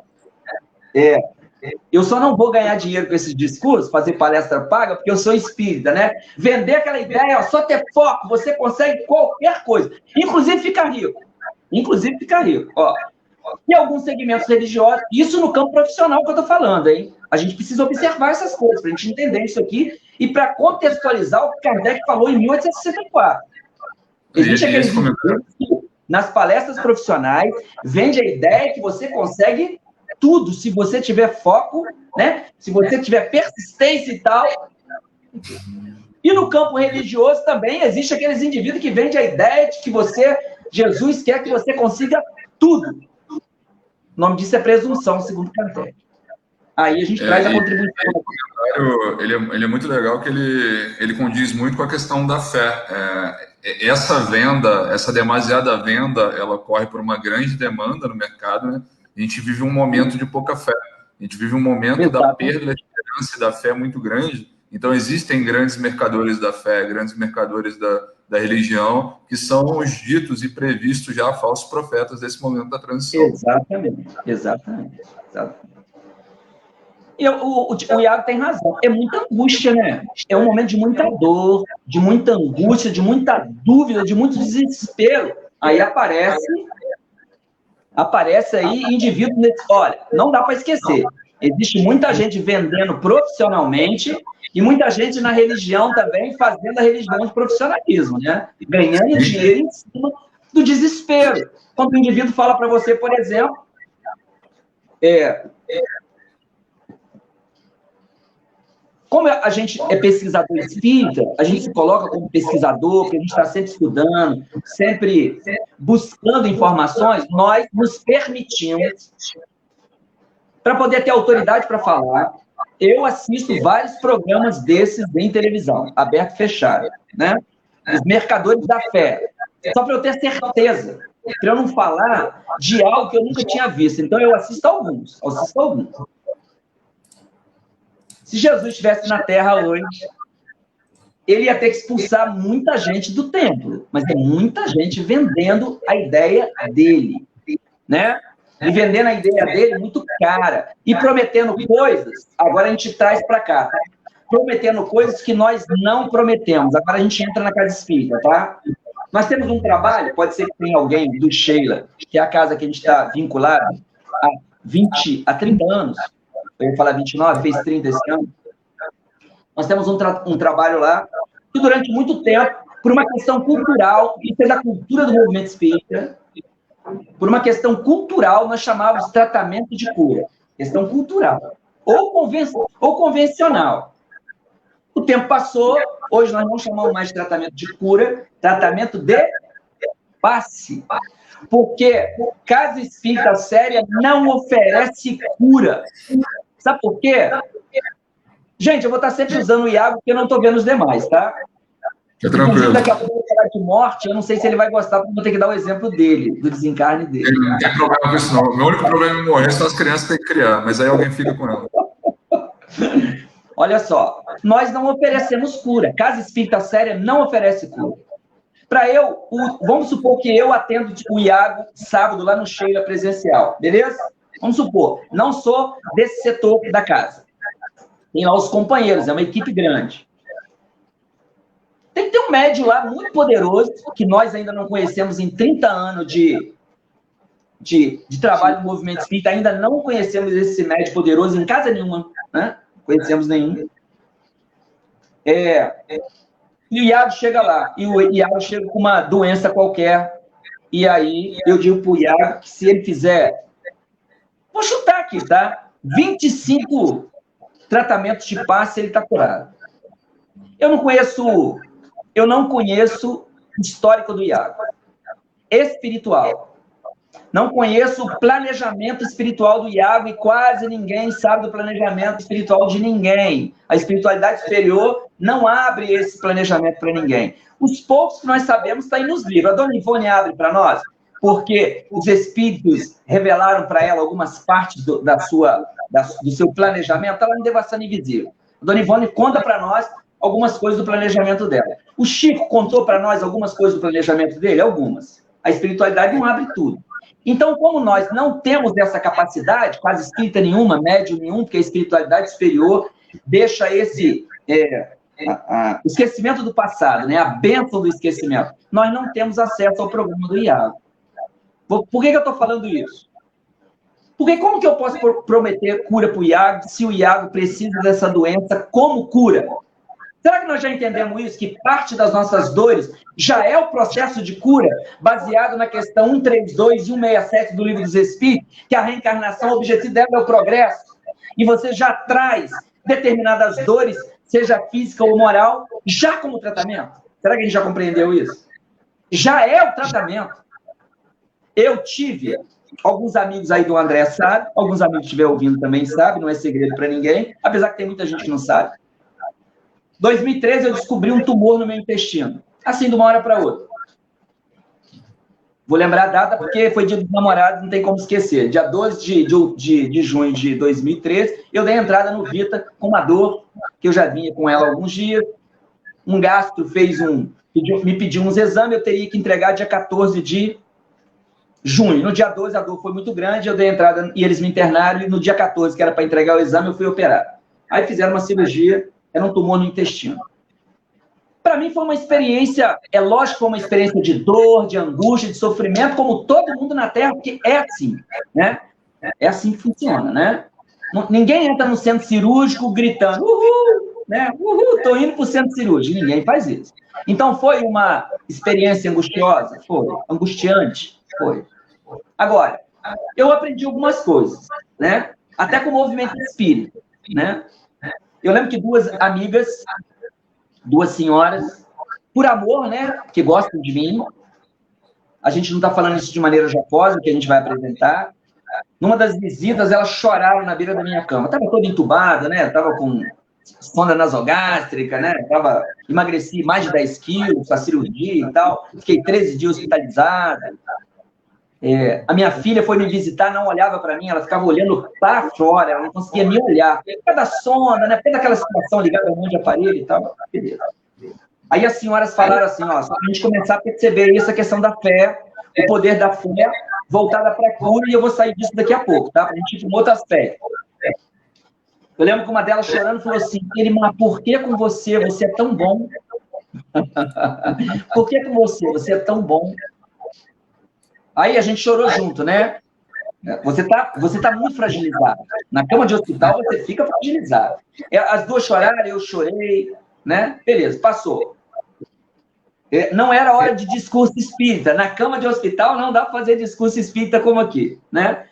Eu só não vou ganhar dinheiro com esse discurso, fazer palestra paga, porque eu sou espírita, né? Vender aquela ideia, ó, só ter foco, você consegue qualquer coisa. Inclusive ficar rico. Ó. Em alguns segmentos religiosos, isso no campo profissional que eu estou falando, hein? A gente precisa observar essas coisas, para a gente entender isso aqui e para contextualizar o que Kardec falou em 1864. Existe aquele que, nas palestras profissionais, vende a ideia que você consegue tudo, se você tiver foco, né? Se você tiver persistência e tal. E no campo religioso também existe aqueles indivíduos que vendem a ideia de que Jesus quer que você consiga tudo. O nome disso é presunção, segundo Kardec. Aí a gente traz a contribuição. Ele é muito legal, que ele condiz muito com a questão da fé. Essa venda, essa demasiada venda, ela ocorre por uma grande demanda no mercado, né? A gente vive um momento de pouca fé. A gente vive um momento da perda da esperança e da fé muito grande. Então, existem grandes mercadores da fé, grandes mercadores da religião, que são os ditos e previstos já falsos profetas desse momento da transição. Exatamente. E o Iago tem razão. É muita angústia, né? É um momento de muita dor, de muita angústia, de muita dúvida, de muito desespero. Aí aparece aí indivíduos... Olha, não dá para esquecer. Existe muita gente vendendo profissionalmente e muita gente na religião também fazendo a religião de profissionalismo, né? Ganhando dinheiro em cima do desespero. Quando o indivíduo fala para você, por exemplo, como a gente é pesquisador espírita, a gente se coloca como pesquisador, porque a gente está sempre estudando, sempre buscando informações, nós nos permitimos, para poder ter autoridade para falar, eu assisto vários programas desses em televisão, aberto e fechado, né? Os mercadores da fé, só para eu ter certeza, para eu não falar de algo que eu nunca tinha visto. Então, eu assisto alguns. Se Jesus estivesse na Terra hoje, ele ia ter que expulsar muita gente do templo, mas tem muita gente vendendo a ideia dele, né? E vendendo a ideia dele muito cara, e prometendo coisas, agora a gente traz para cá, tá? Prometendo coisas que nós não prometemos. Agora a gente entra na casa espírita, tá? Nós temos um trabalho, pode ser que tenha alguém do Sheila, que é a casa que a gente está vinculado há 30 anos, eu ia falar 29, fez 30 esse ano. Nós temos um trabalho lá, que durante muito tempo, por uma questão cultural, isso é da cultura do movimento espírita, por uma questão cultural, nós chamávamos de tratamento de cura. Questão cultural. Ou convencional. O tempo passou, hoje nós não chamamos mais de tratamento de cura, tratamento de passe. Porque casa espírita séria não oferece cura. Sabe por quê? Gente, eu vou estar sempre usando o Iago, porque eu não estou vendo os demais, tá? É tranquilo. Daqui a pouco eu vou falar de morte, eu não sei se ele vai gostar, porque eu vou ter que dar o exemplo dele, do desencarne dele. Não tem problema com isso, não. O meu único problema em morrer são as crianças que têm que criar, mas aí alguém fica com ela. Olha só, nós não oferecemos cura. Casa espírita séria não oferece cura. Vamos supor que eu atendo o Iago sábado lá no Sheila presencial, beleza? Vamos supor, não sou desse setor da casa. Tem lá os companheiros, é uma equipe grande. Tem que ter um médium lá muito poderoso, que nós ainda não conhecemos em 30 anos de trabalho no movimento espírita, ainda não conhecemos esse médium poderoso em casa nenhuma, né? Conhecemos nenhum. E o Iago chega lá, e o Iago chega com uma doença qualquer, e aí eu digo pro Iago que se ele fizer, vou chutar aqui, tá? 25 tratamentos de passe, ele está curado. Eu não conheço o histórico do Iago. Espiritual. Não conheço o planejamento espiritual do Iago e quase ninguém sabe do planejamento espiritual de ninguém. A espiritualidade superior não abre esse planejamento para ninguém. Os poucos que nós sabemos estão aí nos livros. A dona Ivone abre para nós, porque os espíritos revelaram para ela algumas partes do seu planejamento, ela não Devassando Invisível. A dona Ivone conta para nós algumas coisas do planejamento dela. O Chico contou para nós algumas coisas do planejamento dele? Algumas. A espiritualidade não abre tudo. Então, como nós não temos essa capacidade, quase espírita nenhuma, médium nenhum, porque a espiritualidade superior deixa esse esquecimento do passado, né? A bênção do esquecimento. Nós não temos acesso ao programa do Iago. Por que eu estou falando isso? Porque como que eu posso prometer cura para o Iago se o Iago precisa dessa doença como cura? Será que nós já entendemos isso? Que parte das nossas dores já é o processo de cura, baseado na questão 132 e 167 do Livro dos Espíritos, que a reencarnação, o objetivo dela é o progresso. E você já traz determinadas dores, seja física ou moral, já como tratamento. Será que a gente já compreendeu isso? Já é o tratamento. Eu tive, alguns amigos aí do André sabem, alguns amigos que estiverem ouvindo também sabem, não é segredo para ninguém, apesar que tem muita gente que não sabe. 2013, eu descobri um tumor no meu intestino. Assim, de uma hora para outra. Vou lembrar a data porque foi dia dos namorados, não tem como esquecer. Dia 12 de junho de 2013, eu dei entrada no Vita com uma dor, que eu já vinha com ela há alguns dias. Um gastro me pediu uns exames, eu teria que entregar dia 14 de junho. No dia 12, a dor foi muito grande, eu dei entrada e eles me internaram, e no dia 14, que era para entregar o exame, eu fui operado. Aí fizeram uma cirurgia, era um tumor no intestino. Para mim foi uma experiência, é lógico que foi uma experiência de dor, de angústia, de sofrimento, como todo mundo na Terra, porque é assim, né? É assim que funciona, né? Ninguém entra no centro cirúrgico gritando, uhul, né? Uhul, tô indo para o centro cirúrgico. Ninguém faz isso. Então foi uma experiência angustiosa? Foi. Angustiante? Foi. Agora, eu aprendi algumas coisas, né? Até com o movimento espírita, né? Eu lembro que duas amigas, duas senhoras, por amor, né, que gostam de mim, a gente não está falando isso de maneira jocosa, que a gente vai apresentar, numa das visitas, elas choraram na beira da minha cama. Estava toda entubada, né, estava com sonda nasogástrica, né, emagreci mais de 10 quilos, com a cirurgia e tal, fiquei 13 dias hospitalizada. A minha filha foi me visitar, não olhava para mim, ela ficava olhando para fora, ela não conseguia me olhar. Por causa da sonda, né? Por causa daquela situação ligada a um monte de aparelho e tal. Beleza. Aí as senhoras falaram assim, ó, só para a gente começar a perceber isso, a questão da fé, o poder da fé voltada para a cura, e eu vou sair disso daqui a pouco, tá? Para a gente ir para um outro aspecto. Eu lembro que uma delas chorando falou assim, Elimar, por que com você? Você é tão bom. Por que com você? Você é tão bom. Aí a gente chorou junto, né? Você tá muito fragilizado. Na cama de hospital, você fica fragilizado. As duas choraram, eu chorei, né? Beleza, passou. Não era hora de discurso espírita. Na cama de hospital, não dá para fazer discurso espírita como aqui, né?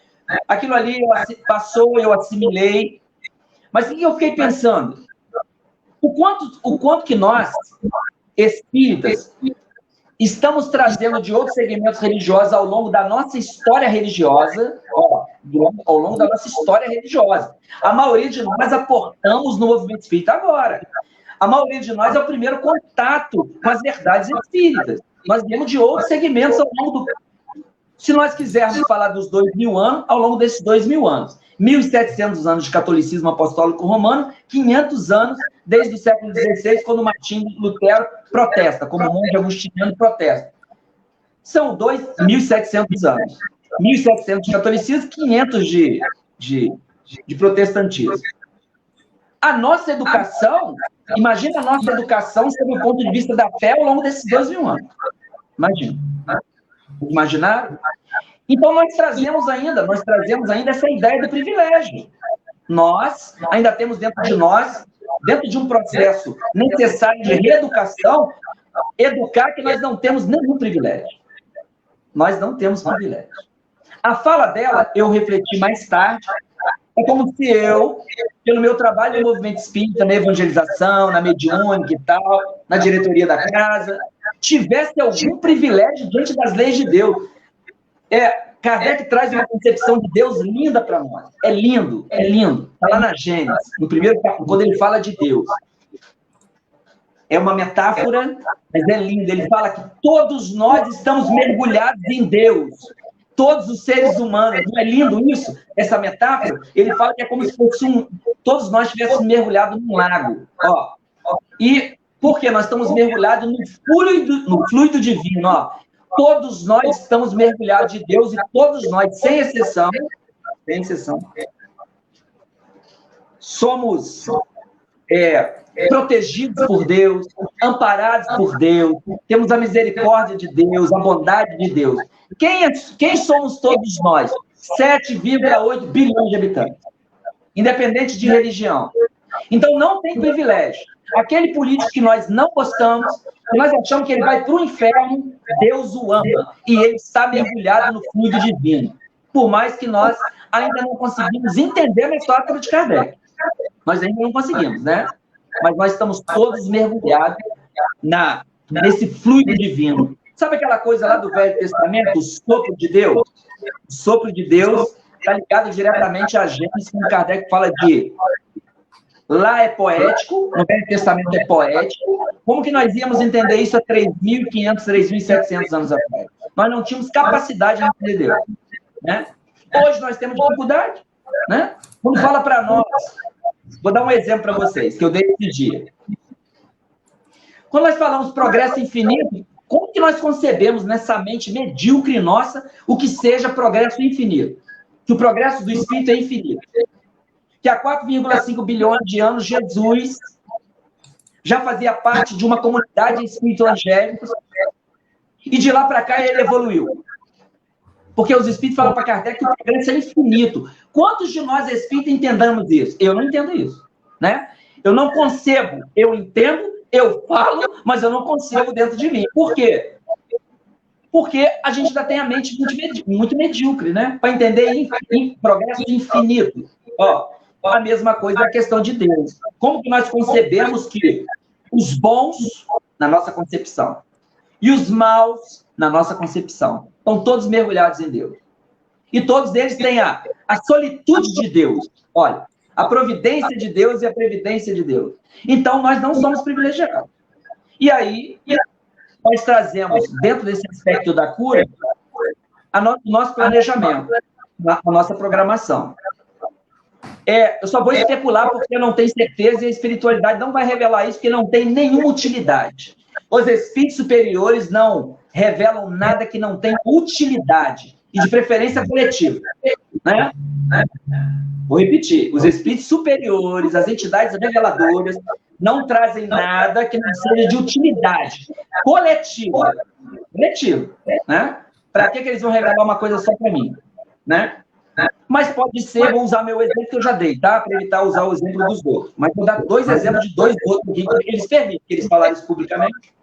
Aquilo ali passou, eu assimilei. Mas o que eu fiquei pensando? O quanto que nós, espíritas, estamos trazendo de outros segmentos religiosos ao longo da nossa história religiosa, ao longo da nossa história religiosa. A maioria de nós aportamos no movimento espírita agora. A maioria de nós é o primeiro contato com as verdades espíritas. Nós viemos de outros segmentos ao longo do... Se nós quisermos falar dos 2000 anos, ao longo desses 2000 anos. 1.700 anos de catolicismo apostólico romano, 500 anos desde o século XVI, quando Martinho Lutero protesta, como monge agostiniano protesta. São 1.700 anos. 1.700 de catolicismo, 500 de protestantismo. A nossa educação, imagina a nossa educação sob o ponto de vista da fé ao longo desses 2000 anos. Imagina. Imaginaram? Então, nós trazemos ainda essa ideia do privilégio. Nós ainda temos dentro de nós, dentro de um processo necessário de reeducação, educar que nós não temos nenhum privilégio. Nós não temos privilégio. A fala dela, eu refleti mais tarde, é como se eu, pelo meu trabalho no movimento espírita, na evangelização, na mediúnica e tal, na diretoria da casa, tivesse algum privilégio diante das leis de Deus. Kardec traz uma concepção de Deus linda para nós. É lindo, é lindo. Está lá na Gênesis, no primeiro capítulo, quando ele fala de Deus. É uma metáfora, mas é lindo. Ele fala que todos nós estamos mergulhados em Deus. todos os seres humanos. Não é lindo isso? Essa metáfora? Ele fala que é como se fosse todos nós estivéssemos mergulhados num lago. Ó. E porque nós estamos mergulhados no fluido divino. Ó. Todos nós estamos mergulhados de Deus e todos nós, sem exceção, somos protegidos por Deus, amparados por Deus, temos a misericórdia de Deus, a bondade de Deus. Quem somos todos nós? 7,8 bilhões de habitantes, independente de religião. Então, não tem privilégio. Aquele político que nós não gostamos, que nós achamos que ele vai para o inferno, Deus o ama. E ele está mergulhado no fluido divino. Por mais que nós ainda não conseguimos entender a história de Kardec. Nós ainda não conseguimos, né? Mas nós estamos todos mergulhados nesse fluido divino. Sabe aquela coisa lá do Velho Testamento, o sopro de Deus? O sopro de Deus está ligado diretamente a Gênesis, como Kardec fala de... Lá é poético, no Velho Testamento é poético. Como que nós íamos entender isso há 3.500, 3.700 anos atrás? Nós não tínhamos capacidade de entender Deus, né? Hoje nós temos dificuldade, né? Quando fala para nós, vou dar um exemplo para vocês, que eu dei esse dia. Quando nós falamos progresso infinito, como que nós concebemos nessa mente medíocre nossa o que seja progresso infinito? Que o progresso do Espírito é infinito. Que há 4,5 bilhões de anos, Jesus já fazia parte de uma comunidade de espíritos angélicos e de lá para cá ele evoluiu. Porque os espíritos falam para Kardec que o progresso é infinito. Quantos de nós espíritos entendamos isso? Eu não entendo isso, né? Eu não concebo, eu entendo, eu falo, mas eu não concebo dentro de mim. Por quê? Porque a gente ainda tem a mente muito medíocre, né? Para entender progresso infinito. Ó, a mesma coisa é a questão de Deus. Como que nós concebemos que os bons, na nossa concepção, e os maus, na nossa concepção, estão todos mergulhados em Deus. E todos eles têm a solitude de Deus. Olha, a providência de Deus e a previdência de Deus. Então, nós não somos privilegiados. E aí, nós trazemos, dentro desse aspecto da cura, o nosso planejamento, a nossa programação. Eu só vou especular porque eu não tenho certeza e a espiritualidade não vai revelar isso porque não tem nenhuma utilidade. Os espíritos superiores não revelam nada que não tenha utilidade, e de preferência coletiva, né? Vou repetir, os espíritos superiores, as entidades reveladoras, não trazem nada que não seja de utilidade coletiva, né? Para que eles vão revelar uma coisa só para mim, né? Mas pode ser, vou usar meu exemplo que eu já dei, tá? Para evitar usar o exemplo dos outros. Mas vou dar 2 exemplos de 2 outros que eles permitem que eles falarem isso publicamente.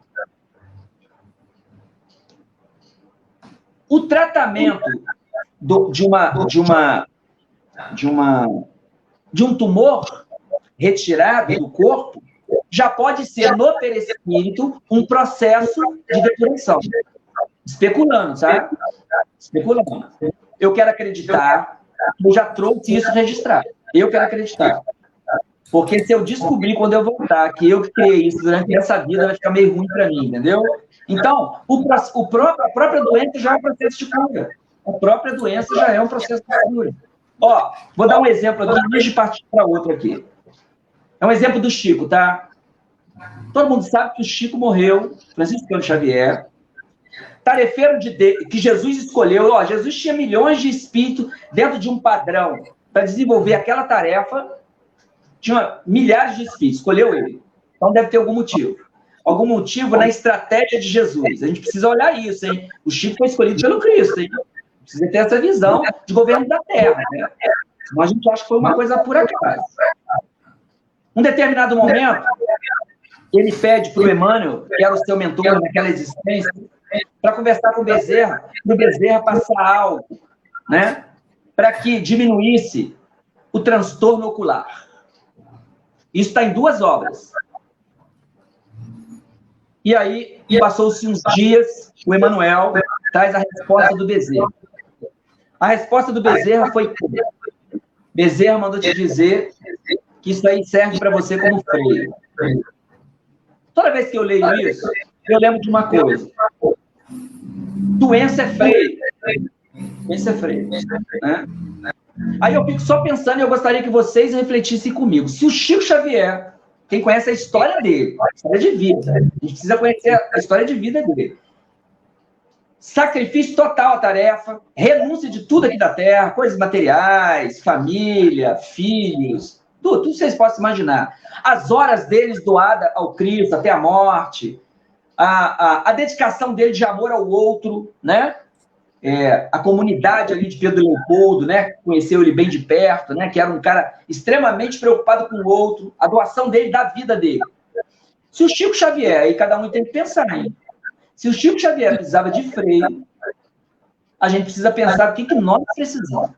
O tratamento de um tumor retirado do corpo já pode ser, no perispírito, um processo de depuração. Especulando, sabe? Especulando. Eu quero acreditar, eu já trouxe isso registrado. Eu quero acreditar. Porque se eu descobrir, quando eu voltar, que eu criei isso durante essa vida, vai ficar meio ruim para mim, entendeu? Então, a própria doença já é um processo de cura. A própria doença já é um processo de cura. Ó, vou dar um exemplo aqui, antes de partir para outro aqui. É um exemplo do Chico, tá? Todo mundo sabe que o Chico morreu, Francisco Xavier, tarefeiro que Jesus escolheu. Ó, Jesus tinha milhões de espíritos dentro de um padrão para desenvolver aquela tarefa. Tinha milhares de espíritos, escolheu ele. Então deve ter algum motivo. Algum motivo na estratégia de Jesus. A gente precisa olhar isso, hein? O Chico foi escolhido pelo Cristo, hein? Precisa ter essa visão de governo da Terra, né? Senão a gente acha que foi uma coisa por acaso. Um determinado momento, ele pede para o Emmanuel, que era o seu mentor naquela existência, para conversar com o Bezerra, para o Bezerra passar algo, né? Para que diminuísse o transtorno ocular. Isso está em 2 obras. E aí, passou-se uns dias, o Emmanuel traz a resposta do Bezerra. A resposta do Bezerra foi: Bezerra mandou te dizer que isso aí serve para você como freio. Toda vez que eu leio isso, eu lembro de uma coisa. Doença é freio. Esse é Freire, né? Aí eu fico só pensando e eu gostaria que vocês refletissem comigo. Se o Chico Xavier, quem conhece a história dele, a história de vida, a gente precisa conhecer a história de vida dele. Sacrifício total à tarefa, renúncia de tudo aqui da Terra, coisas materiais, família, filhos, tudo vocês possam imaginar. As horas deles doadas ao Cristo até a morte, a dedicação dele de amor ao outro, né? A comunidade ali de Pedro Leopoldo, né? Conheceu ele bem de perto, né? Que era um cara extremamente preocupado com o outro, a doação dele da vida dele. Se o Chico Xavier, aí cada um tem que pensar, hein? Se o Chico Xavier precisava de freio, a gente precisa pensar o que nós precisamos,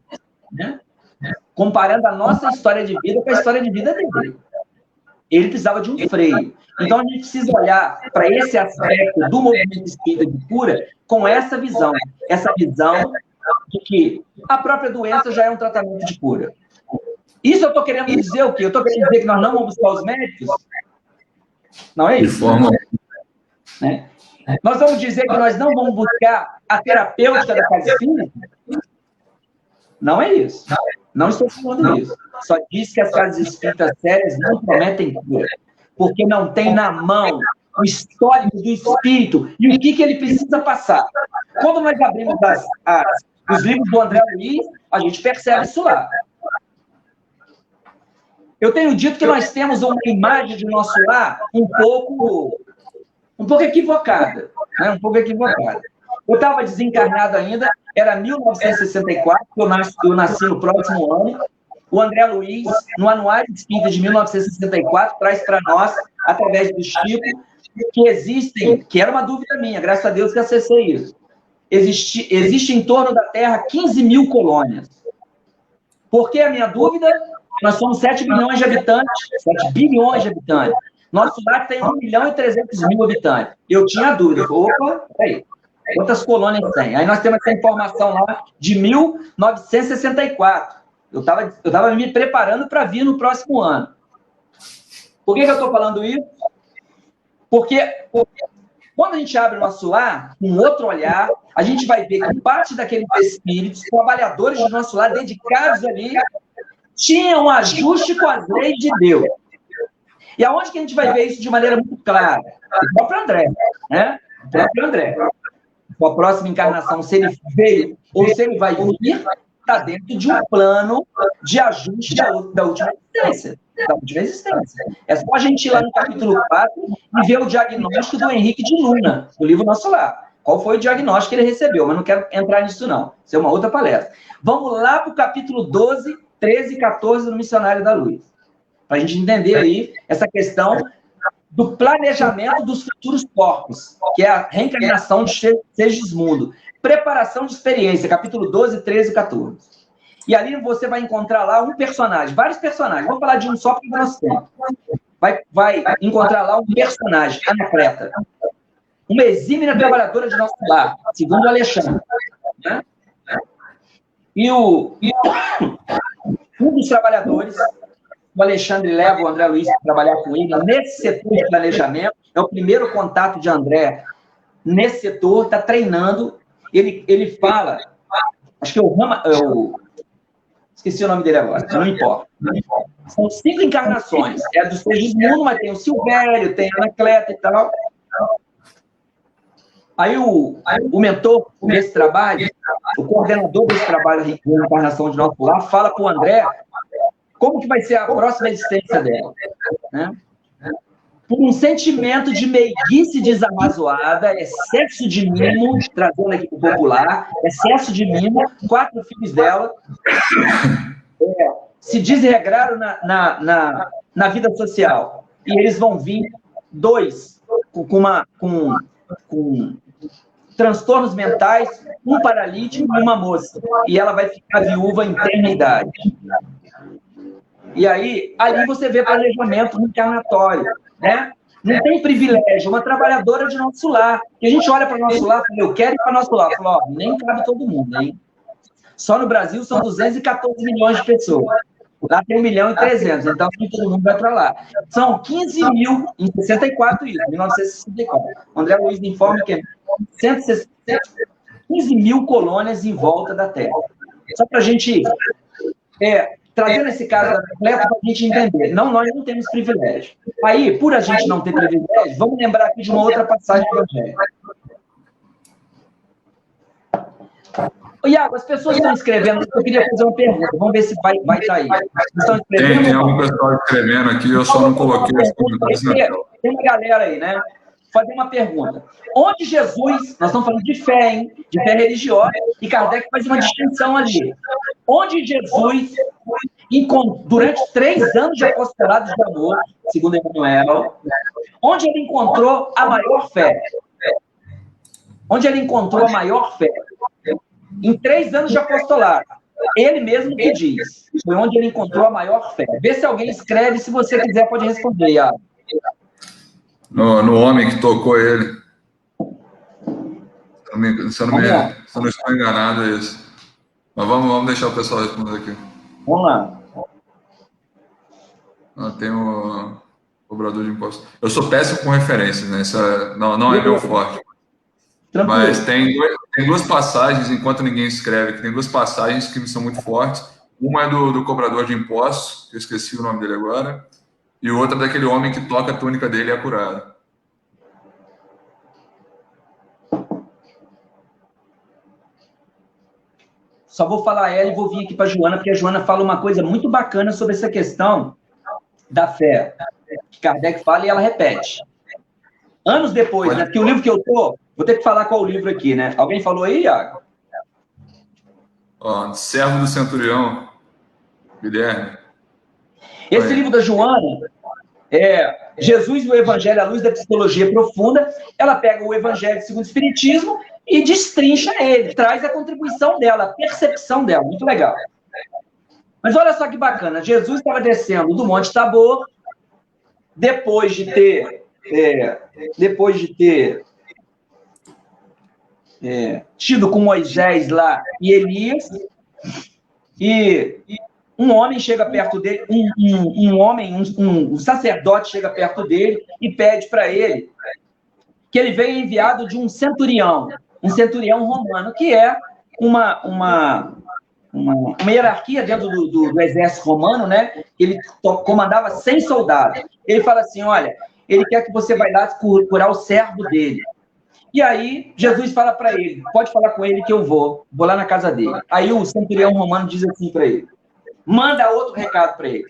né? Comparando a nossa história de vida com a história de vida dele. Ele precisava de um freio. Então, a gente precisa olhar para esse aspecto do movimento espírita de cura com essa visão de que a própria doença já é um tratamento de cura. Isso eu estou querendo dizer o quê? Eu estou querendo dizer que nós não vamos buscar os médicos? Não é isso? De forma... Né? Nós vamos dizer que nós não vamos buscar a terapêutica da casa espírita? Não é isso. Não estou falando isso. Só diz que as casas espíritas sérias não prometem cura, porque não tem na mão o histórico do espírito e o que ele precisa passar. Quando nós abrimos os livros do André Luiz, a gente percebe isso lá. Eu tenho dito que nós temos uma imagem de nosso lar um pouco equivocada, né? Um pouco equivocada. Eu estava desencarnado ainda, era 1964, eu nasci no próximo ano. O André Luiz, no Anuário Espírita de 1964, traz para nós, através do Chico, que era uma dúvida minha, graças a Deus que acessei isso. Existe em torno da Terra 15 mil colônias. Por que a minha dúvida? Nós somos 7 bilhões de habitantes, 7 bilhões de habitantes. Nosso lar tem 1.300.000 habitantes. Eu tinha dúvida. Opa, peraí. Quantas colônias tem? Aí nós temos essa informação lá de 1964. Eu estava me preparando para vir no próximo ano. Por que eu estou falando isso? Porque quando a gente abre o nosso lar, com outro olhar, a gente vai ver que parte daqueles espíritos, trabalhadores do nosso lar, dedicados ali, tinham um ajuste com as leis de Deus. E aonde que a gente vai ver isso de maneira muito clara? O próprio André, né? O próprio André. A próxima encarnação, se ele veio ou se ele vai vir, está dentro de um plano de ajuste da última existência. É só a gente ir lá no capítulo 4 e ver o diagnóstico do Henrique de Luna, do livro Nosso Lar. Qual foi o diagnóstico que ele recebeu? Mas não quero entrar nisso, não. Isso é uma outra palestra. Vamos lá para o capítulo 12, 13 e 14 do Missionário da Luz. Para a gente entender aí essa questão do planejamento dos futuros corpos, que é a reencarnação de Segismundo. Preparação de experiência, capítulo 12, 13 e 14. E ali você vai encontrar lá um personagem, vários personagens. Vou falar de um só para o nosso tempo. Vai encontrar lá um personagem, Anacleta. Uma exímia trabalhadora de nosso lar, segundo Alexandre. Né? E um dos trabalhadores, o Alexandre leva o André Luiz para trabalhar com ele nesse setor de planejamento. É o primeiro contato de André nesse setor, está treinando. Ele fala, acho que esqueci o nome dele agora, não importa. São 5 encarnações. É do Segismundo, mas tem o Silvério, tem a Anacleta e tal. Aí o mentor desse trabalho, o coordenador desse trabalho de encarnação de nosso lar, fala para o André como que vai ser a próxima existência dela. Né? Por um sentimento de meiguice desarrazoada, excesso de mimo, trazendo aqui para o popular, excesso de mimo, 4 filhos dela se desregraram na vida social. E eles vão vir 2 com transtornos mentais, um paralítico e uma moça. E ela vai ficar viúva em tenra idade. E aí, ali você vê planejamento encarnatório, né? Não tem privilégio, uma trabalhadora de nosso lar. E a gente olha para o nosso lar e fala, eu quero ir para nosso lar. Fala, nem cabe todo mundo, hein? Só no Brasil são 214 milhões de pessoas. Lá tem 1.300.000, então nem todo mundo vai para lá. São 15 mil, em 64 isso, 1964. O André Luiz informa que é 15 mil colônias em volta da Terra. Só para a gente trazendo esse caso completo para a gente entender. Não, nós não temos privilégio. Aí, por a gente não ter privilégio, vamos lembrar aqui de uma outra passagem do Evangelho. Iago, as pessoas estão escrevendo, eu queria fazer uma pergunta, vamos ver se vai estar aí. Estão escrevendo, tem algum pessoal escrevendo aqui, eu só não coloquei os comentários na tela. Tem uma galera aí, né? Fazer uma pergunta. Onde Jesus, nós estamos falando de fé, hein? De fé religiosa, e Kardec faz uma distinção ali. Onde Jesus, durante 3 anos de apostolado de amor, segundo Emmanuel, onde ele encontrou a maior fé? Onde ele encontrou a maior fé? Em 3 anos de apostolado. Ele mesmo que diz. Foi onde ele encontrou a maior fé. Vê se alguém escreve, se você quiser, pode responder, Iago. No homem que tocou ele. Se eu não estou enganado, é isso. Mas vamos deixar o pessoal responder aqui. Vamos lá. Tem o cobrador de impostos. Eu sou péssimo com referências, né? Isso não é meu forte. Tranquilo. Mas tem 2 passagens, enquanto ninguém escreve, que tem 2 passagens que são muito fortes. Uma é do cobrador de impostos, que eu esqueci o nome dele agora, e outra daquele homem que toca a túnica dele e é curado. Só vou falar ela e vou vir aqui para a Joana, porque a Joana fala uma coisa muito bacana sobre essa questão da fé, que Kardec fala e ela repete. Anos depois, né? Porque o livro que eu tô, vou ter que falar qual o livro aqui, né? Alguém falou aí, Iago? Servo do Centurião, Guilherme. Esse livro da Joana Jesus e o Evangelho à luz da psicologia profunda. Ela pega o Evangelho segundo o Espiritismo e destrincha ele, traz a contribuição dela, a percepção dela. Muito legal. Mas olha só que bacana. Jesus estava descendo do Monte Tabor, depois de ter tido com Moisés lá e Elias, e um homem chega perto dele, um sacerdote chega perto dele e pede para ele que ele veio enviado de um centurião romano, que é uma hierarquia dentro do exército romano, né? Ele comandava 100 soldados. Ele fala assim, olha, ele quer que você vá lá curar o servo dele. E aí, Jesus fala para ele, pode falar com ele que eu vou lá na casa dele. Aí o centurião romano diz assim para ele, manda outro recado para ele.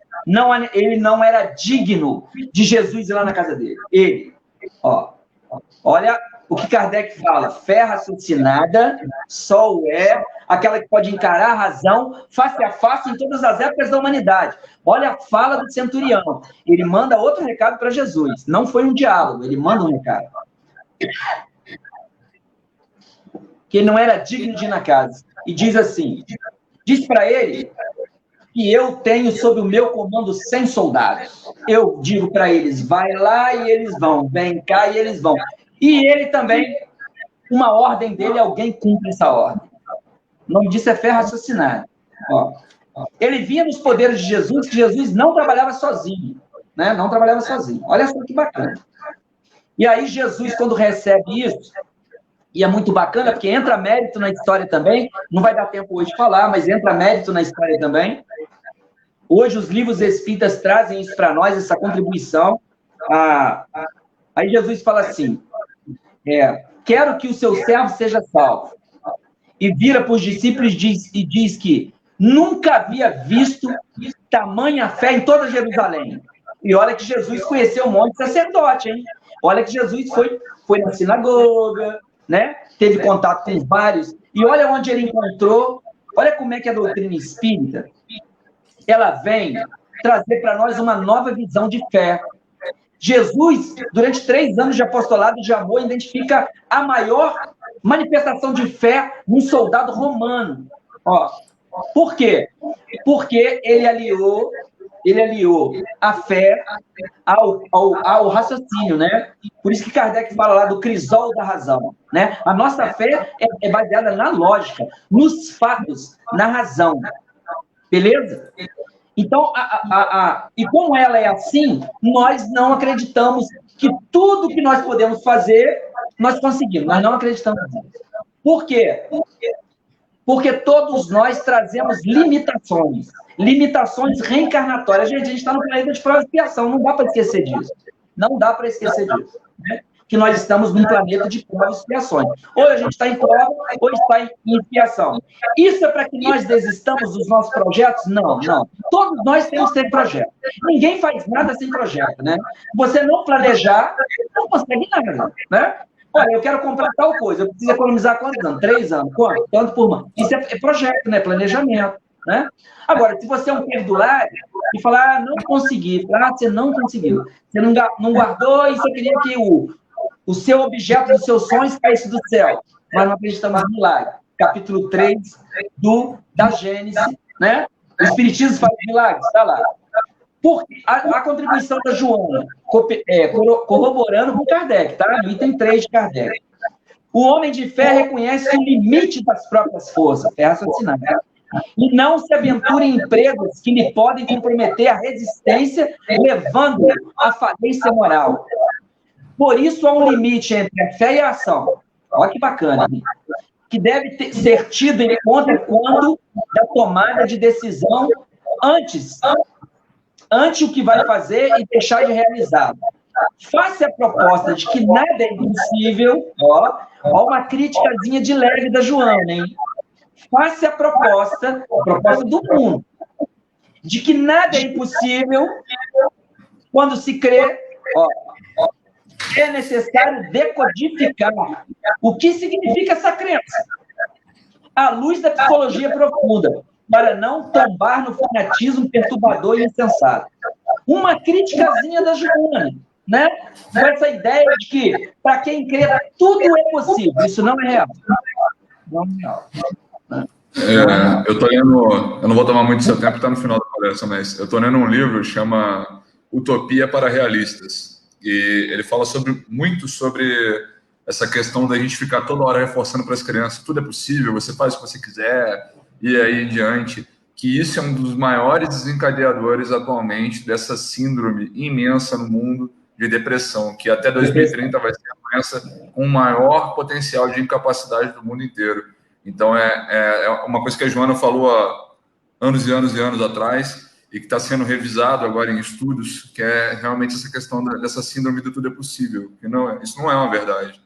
Ele não era digno de Jesus ir lá na casa dele. Olha o que Kardec fala, fé raciocinada só é aquela que pode encarar a razão face a face em todas as épocas da humanidade. Olha a fala do centurião. Ele manda outro recado para Jesus. Não foi um diálogo, ele manda um recado. Que ele não era digno de ir na casa. E diz assim, diz para ele que eu tenho sob o meu comando 100 soldados. Eu digo para eles, vai lá e eles vão, vem cá e eles vão. E ele também, uma ordem dele, alguém cumpre essa ordem. O nome disso é fé raciocinada. Ele via nos poderes de Jesus que Jesus não trabalhava sozinho, né? Não trabalhava sozinho. Olha só que bacana. E aí Jesus, quando recebe isso, e é muito bacana, porque entra mérito na história também, não vai dar tempo hoje de falar, mas entra mérito na história também. Hoje os livros espíritas trazem isso para nós, essa contribuição. Aí Jesus fala assim, quero que o seu servo seja salvo. E vira para os discípulos e diz que nunca havia visto tamanha fé em toda Jerusalém. E olha que Jesus conheceu um monte de sacerdote, hein? Olha que Jesus foi na sinagoga, né? Teve contato com vários. E olha onde ele encontrou, olha como é que a doutrina espírita, ela vem trazer para nós uma nova visão de fé. Jesus, durante 3 anos de apostolado de amor, identifica a maior manifestação de fé num soldado romano. Por quê? Porque ele aliou a fé ao raciocínio, né? Por isso que Kardec fala lá do crisol da razão, né? A nossa fé é baseada na lógica, nos fatos, na razão. Beleza? Então, e como ela é assim, nós não acreditamos que tudo que nós podemos fazer, nós conseguimos. Nós não acreditamos nisso. Por quê? Porque todos nós trazemos limitações reencarnatórias. Gente, a gente está no planeta de prova e expiação, não dá para esquecer disso. Não dá para esquecer disso, né? Que nós estamos num planeta de provas e expiações. Ou a gente está em prova, ou está em expiação. Isso é para que nós desistamos dos nossos projetos? Não, não. Todos nós temos que ter projeto. Ninguém faz nada sem projeto, né? Você não planejar, não consegue nada, né? Olha, eu quero comprar tal coisa, eu preciso economizar quantos anos? 3 anos. Quanto? Tanto por mês. Isso é projeto, né? Planejamento, né? Agora, se você é um perdulário e falar, não consegui, você não conseguiu, você não guardou e você queria que o seu objeto dos seus sonhos caísse do céu. Nós não acreditamos no milagre. Capítulo 3 da Gênesis, né? O Espiritismo faz milagres, está lá. A contribuição da Joana, corroborando com Kardec, tá? No item 3 de Kardec. O homem de fé reconhece o limite das próprias forças, é raciocinado, e não se aventura em empresas que lhe podem comprometer a resistência, levando à falência moral. Por isso, há um limite entre a fé e a ação. Olha que bacana, hein? Que deve ser tido em conta quando da tomada de decisão antes o que vai fazer e deixar de realizar. Faça a proposta de que nada é impossível, ó uma criticazinha de leve da Joana, hein? Faça a proposta do mundo, de que nada é impossível quando se crê, é necessário decodificar o que significa essa crença, à luz da psicologia profunda, para não tombar no fanatismo perturbador e insensato. Uma criticazinha da Joana, né? Com essa ideia de que, para quem crê, tudo é possível. Isso não é real. Não é real. Eu estou lendo, eu não vou tomar muito seu tempo, está no final da conversa, mas eu estou lendo um livro que chama Utopia para Realistas. E ele fala muito sobre essa questão da gente ficar toda hora reforçando para as crianças, tudo é possível, você faz o que você quiser, e aí em diante, que isso é um dos maiores desencadeadores atualmente dessa síndrome imensa no mundo de depressão, que até 2030 vai ser a doença com o maior potencial de incapacidade do mundo inteiro. Então, é uma coisa que a Joana falou há anos e anos e anos atrás, e que está sendo revisado agora em estudos, que é realmente essa questão dessa síndrome do tudo é possível. Que isso não é uma verdade.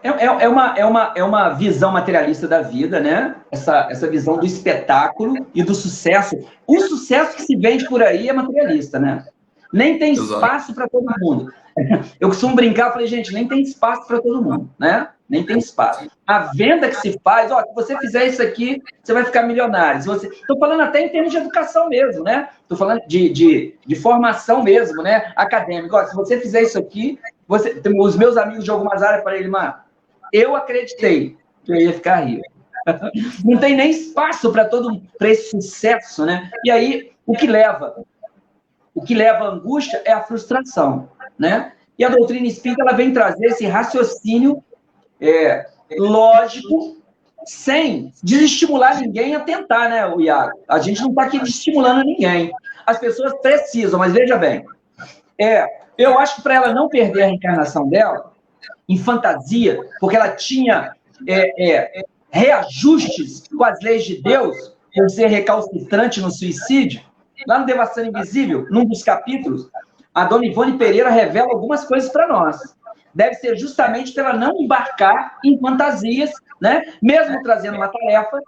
É uma visão materialista da vida, né? Essa visão do espetáculo e do sucesso. O sucesso que se vende por aí é materialista, né? Nem tem espaço para todo mundo. Eu costumo brincar, falei, gente, nem tem espaço para todo mundo, né? Nem tem espaço. A venda que se faz, se você fizer isso aqui, você vai ficar milionário. Estou falando até em termos de educação mesmo, né? Estou falando de formação mesmo, né? Acadêmica. Se você fizer isso aqui, os meus amigos de algumas áreas, falei, eu acreditei que eu ia ficar rico. Não tem nem espaço para esse sucesso, né? E aí, o que leva à angústia é a frustração, né? E a doutrina espírita, ela vem trazer esse raciocínio lógico, sem desestimular ninguém a tentar, né, Iago? A gente não está aqui desestimulando ninguém. As pessoas precisam, mas veja bem, eu acho que para ela não perder a reencarnação dela, em fantasia, porque ela tinha reajustes com as leis de Deus, por ser recalcitrante no suicídio, lá no Devastação Invisível, num dos capítulos, a dona Ivone Pereira revela algumas coisas para nós. Deve ser justamente para ela não embarcar em fantasias, né? Mesmo trazendo uma tarefa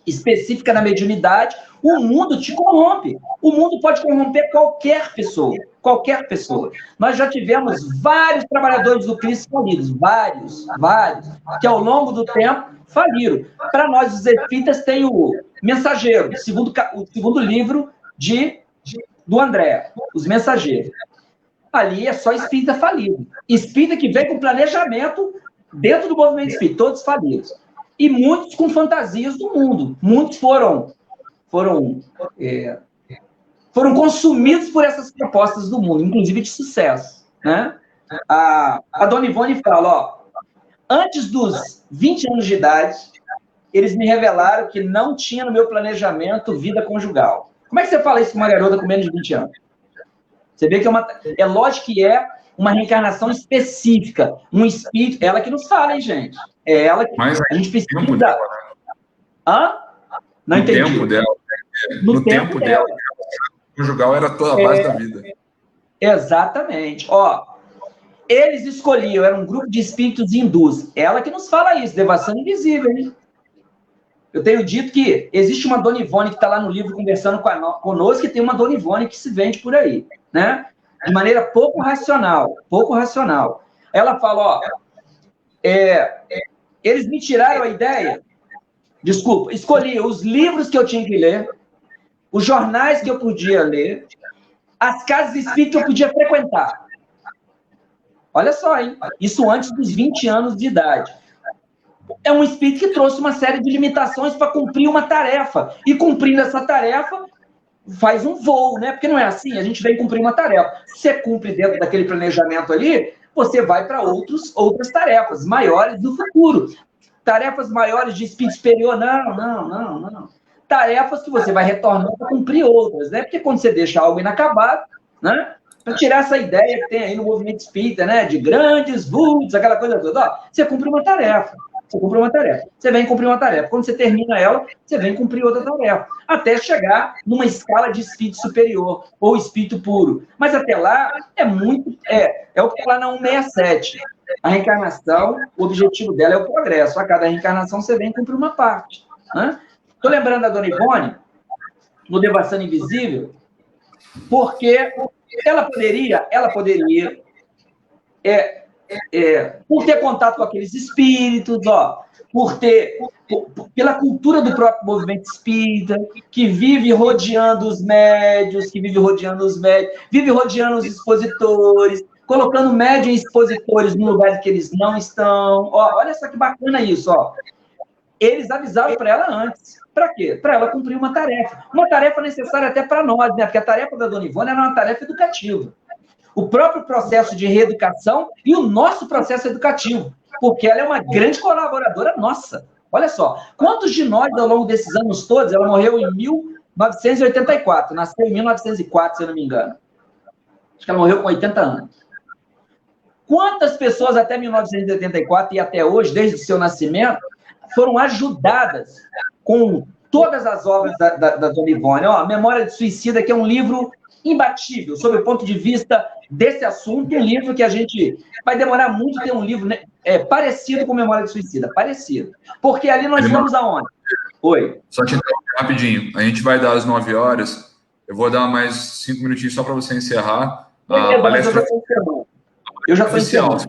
específica na mediunidade, o mundo te corrompe. O mundo pode corromper qualquer pessoa. Qualquer pessoa. Nós já tivemos vários trabalhadores do Cristo falidos, vários, que ao longo do tempo faliram. Para nós, os espíritas, tem o Mensageiro, o segundo livro do André, Os Mensageiros. Ali é só espírita falido. Espírita que vem com planejamento dentro do movimento espírita, todos falidos. E muitos com fantasias do mundo. Muitos foram consumidos por essas propostas do mundo, inclusive de sucesso, né? A dona Ivone fala, antes dos 20 anos de idade, eles me revelaram que não tinha no meu planejamento vida conjugal. Como é que você fala isso com uma garota com menos de 20 anos? Você vê que é lógico que uma reencarnação específica, um espírito, ela que nos fala, hein, gente? É ela que Mas a gente precisa... Hã? Não entendi. No tempo dela. No tempo dela. O conjugal era toda a base da vida. Exatamente. Ó, eles escolhiam, era um grupo de espíritos hindus. Ela que nos fala isso, Devassando Invisível, hein? Eu tenho dito que existe uma Dona Ivone que está lá no livro conversando conosco, e tem uma Dona Ivone que se vende por aí, né? De maneira pouco racional, pouco racional. Ela fala, ó, eles me tiraram a ideia, desculpa, escolhi os livros que eu tinha que ler, os jornais que eu podia ler, as casas espíritas que eu podia frequentar. Olha só, hein? Isso antes dos 20 anos de idade. É um espírito que trouxe uma série de limitações para cumprir uma tarefa. E cumprindo essa tarefa, faz um voo, né? Porque não é assim, a gente vem cumprir uma tarefa. Se você cumpre dentro daquele planejamento ali, você vai para outras tarefas maiores no futuro. Tarefas maiores de espírito superior, não. Tarefas que você vai retornar para cumprir outras, né? Porque quando você deixa algo inacabado, né? Para tirar essa ideia que tem aí no movimento espírita, né? De grandes vultos, aquela coisa toda. Ó, você cumpre uma tarefa. Você vem cumprir uma tarefa. Quando você termina ela, você vem cumprir outra tarefa. Até chegar numa escala de espírito superior ou espírito puro. Mas até lá é muito... É o que está lá na 167. A reencarnação, o objetivo dela é o progresso. A cada reencarnação você vem cumprir uma parte. Estou lembrando da Dona Ivone, no Devassando Invisível, porque ela poderia por ter contato com aqueles espíritos, ó, pela cultura do próprio movimento espírita, que vive rodeando os médios, vive rodeando os expositores, colocando médios e expositores no lugar que eles não estão. Ó, olha só que bacana isso, ó. Eles avisaram para ela antes. Para quê? Para ela cumprir uma tarefa necessária até para nós, né? Porque a tarefa da Dona Ivone era uma tarefa educativa. O próprio processo de reeducação e o nosso processo educativo, porque ela é uma grande colaboradora nossa. Olha só, quantos de nós, ao longo desses anos todos, ela morreu em 1984, nasceu em 1904, se eu não me engano. Acho que ela morreu com 80 anos. Quantas pessoas até 1984 e até hoje, desde o seu nascimento, foram ajudadas com todas as obras da Dona Ivone? Ó, Memória de Suicida, que é um livro imbatível, sob o ponto de vista desse assunto, um livro que a gente vai demorar muito ter um livro, né, parecido com Memória de Suicida, parecido. Porque ali nós vamos aonde? Oi. Só te interromper rapidinho. A gente vai dar às 9 horas. Eu vou dar mais 5 minutinhos só para você encerrar. A palestra... Eu já estou encerrando. Se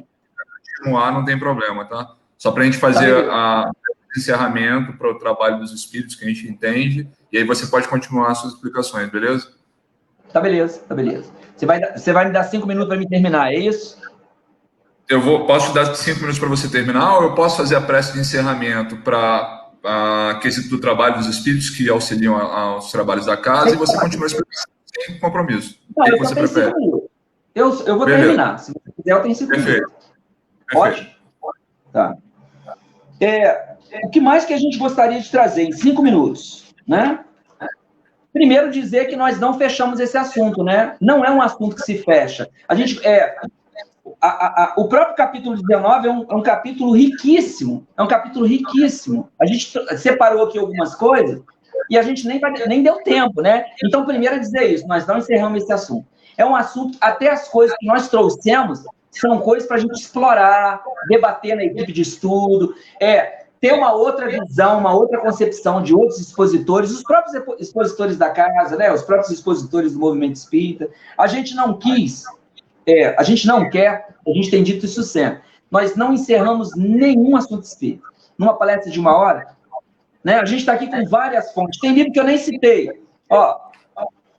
continuar, não tem problema, tá? Só para a gente fazer o encerramento para o trabalho dos espíritos que a gente entende, e aí você pode continuar as suas explicações, beleza? Tá beleza. Você vai me dar 5 minutos para me terminar, é isso? Posso te dar 5 minutos para você terminar, ou eu posso fazer a prece de encerramento para a questão do trabalho dos espíritos que auxiliam aos trabalhos da casa, e você continua explicando sem compromisso. Não, o que você prefere? Eu vou terminar. Se você quiser, eu tenho 5 minutos. Pode? Tá. O que mais que a gente gostaria de trazer em 5 minutos, né? Primeiro, dizer que nós não fechamos esse assunto, né? Não é um assunto que se fecha. A gente, o próprio capítulo 19 é um capítulo riquíssimo. É um capítulo riquíssimo. A gente separou aqui algumas coisas e a gente nem deu tempo, né? Então, primeiro é dizer isso, nós não encerramos esse assunto. É um assunto, até as coisas que nós trouxemos são coisas para a gente explorar, debater na equipe de estudo, ter uma outra visão, uma outra concepção de outros expositores, os próprios expositores da casa, né, os próprios expositores do movimento espírita. A gente não quis, a gente não quer, a gente tem dito isso sempre, nós não encerramos nenhum assunto espírita. Numa palestra de 1 hora, né, a gente está aqui com várias fontes. Tem livro que eu nem citei. Ó,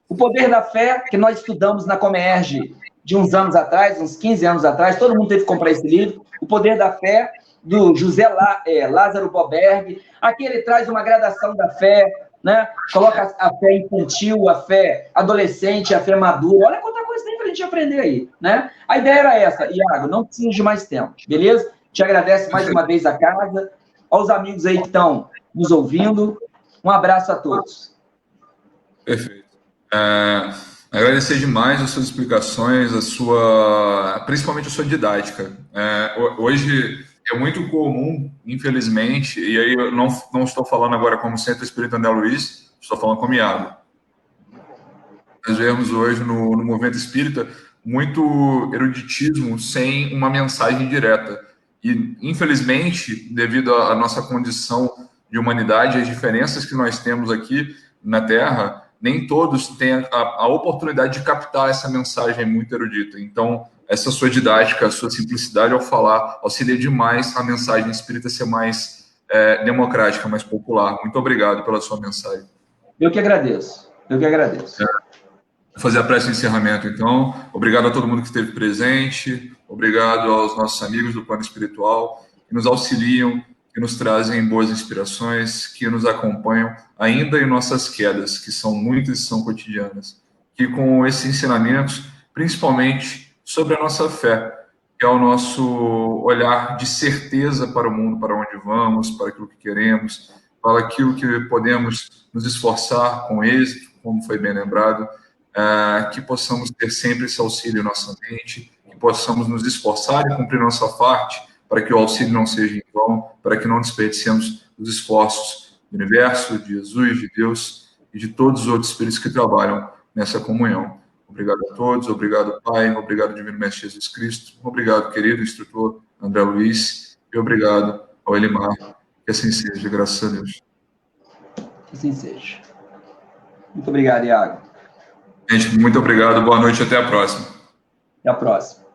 O Poder da Fé, que nós estudamos na Comerge de uns anos atrás, uns 15 anos atrás, todo mundo teve que comprar esse livro. O Poder da Fé, do José Lázaro Boberg. Aqui ele traz uma gradação da fé, né? Coloca a fé infantil, a fé adolescente, a fé madura. Olha quanta coisa tem para a gente aprender aí, né? A ideia era essa. Iago, não precisa de mais tempo, beleza? Te agradeço mais uma vez a casa, aos amigos aí que estão nos ouvindo. Um abraço a todos. Perfeito. Agradecer demais as suas explicações, principalmente a sua didática. Hoje é muito comum, infelizmente, e aí eu não estou falando agora como Centro Espírita André Luiz, estou falando como Iago. Nós vemos hoje no movimento espírita muito eruditismo sem uma mensagem direta. E, infelizmente, devido à nossa condição de humanidade, as diferenças que nós temos aqui na Terra, nem todos têm a oportunidade de captar essa mensagem muito erudita. Então, essa sua didática, a sua simplicidade ao falar, auxilia demais a mensagem espírita ser mais democrática, mais popular. Muito obrigado pela sua mensagem. Eu que agradeço. Eu que agradeço. Vou fazer a prece de encerramento, então. Obrigado a todo mundo que esteve presente. Obrigado aos nossos amigos do plano espiritual que nos auxiliam, que nos trazem boas inspirações, que nos acompanham ainda em nossas quedas, que são muitas e são cotidianas. Que com esses ensinamentos, principalmente sobre a nossa fé, que é o nosso olhar de certeza para o mundo, para onde vamos, para aquilo que queremos, para aquilo que podemos nos esforçar com êxito, como foi bem lembrado, que possamos ter sempre esse auxílio em nossa mente, que possamos nos esforçar e cumprir nossa parte para que o auxílio não seja em vão, para que não desperdicemos os esforços do universo, de Jesus, de Deus e de todos os outros espíritos que trabalham nessa comunhão. Obrigado a todos, obrigado, Pai, obrigado, Divino Mestre Jesus Cristo, obrigado, querido instrutor André Luiz, e obrigado ao Elimar. Que assim seja, graças a Deus. Que assim seja. Muito obrigado, Iago. Gente, muito obrigado, boa noite e até a próxima. Até a próxima.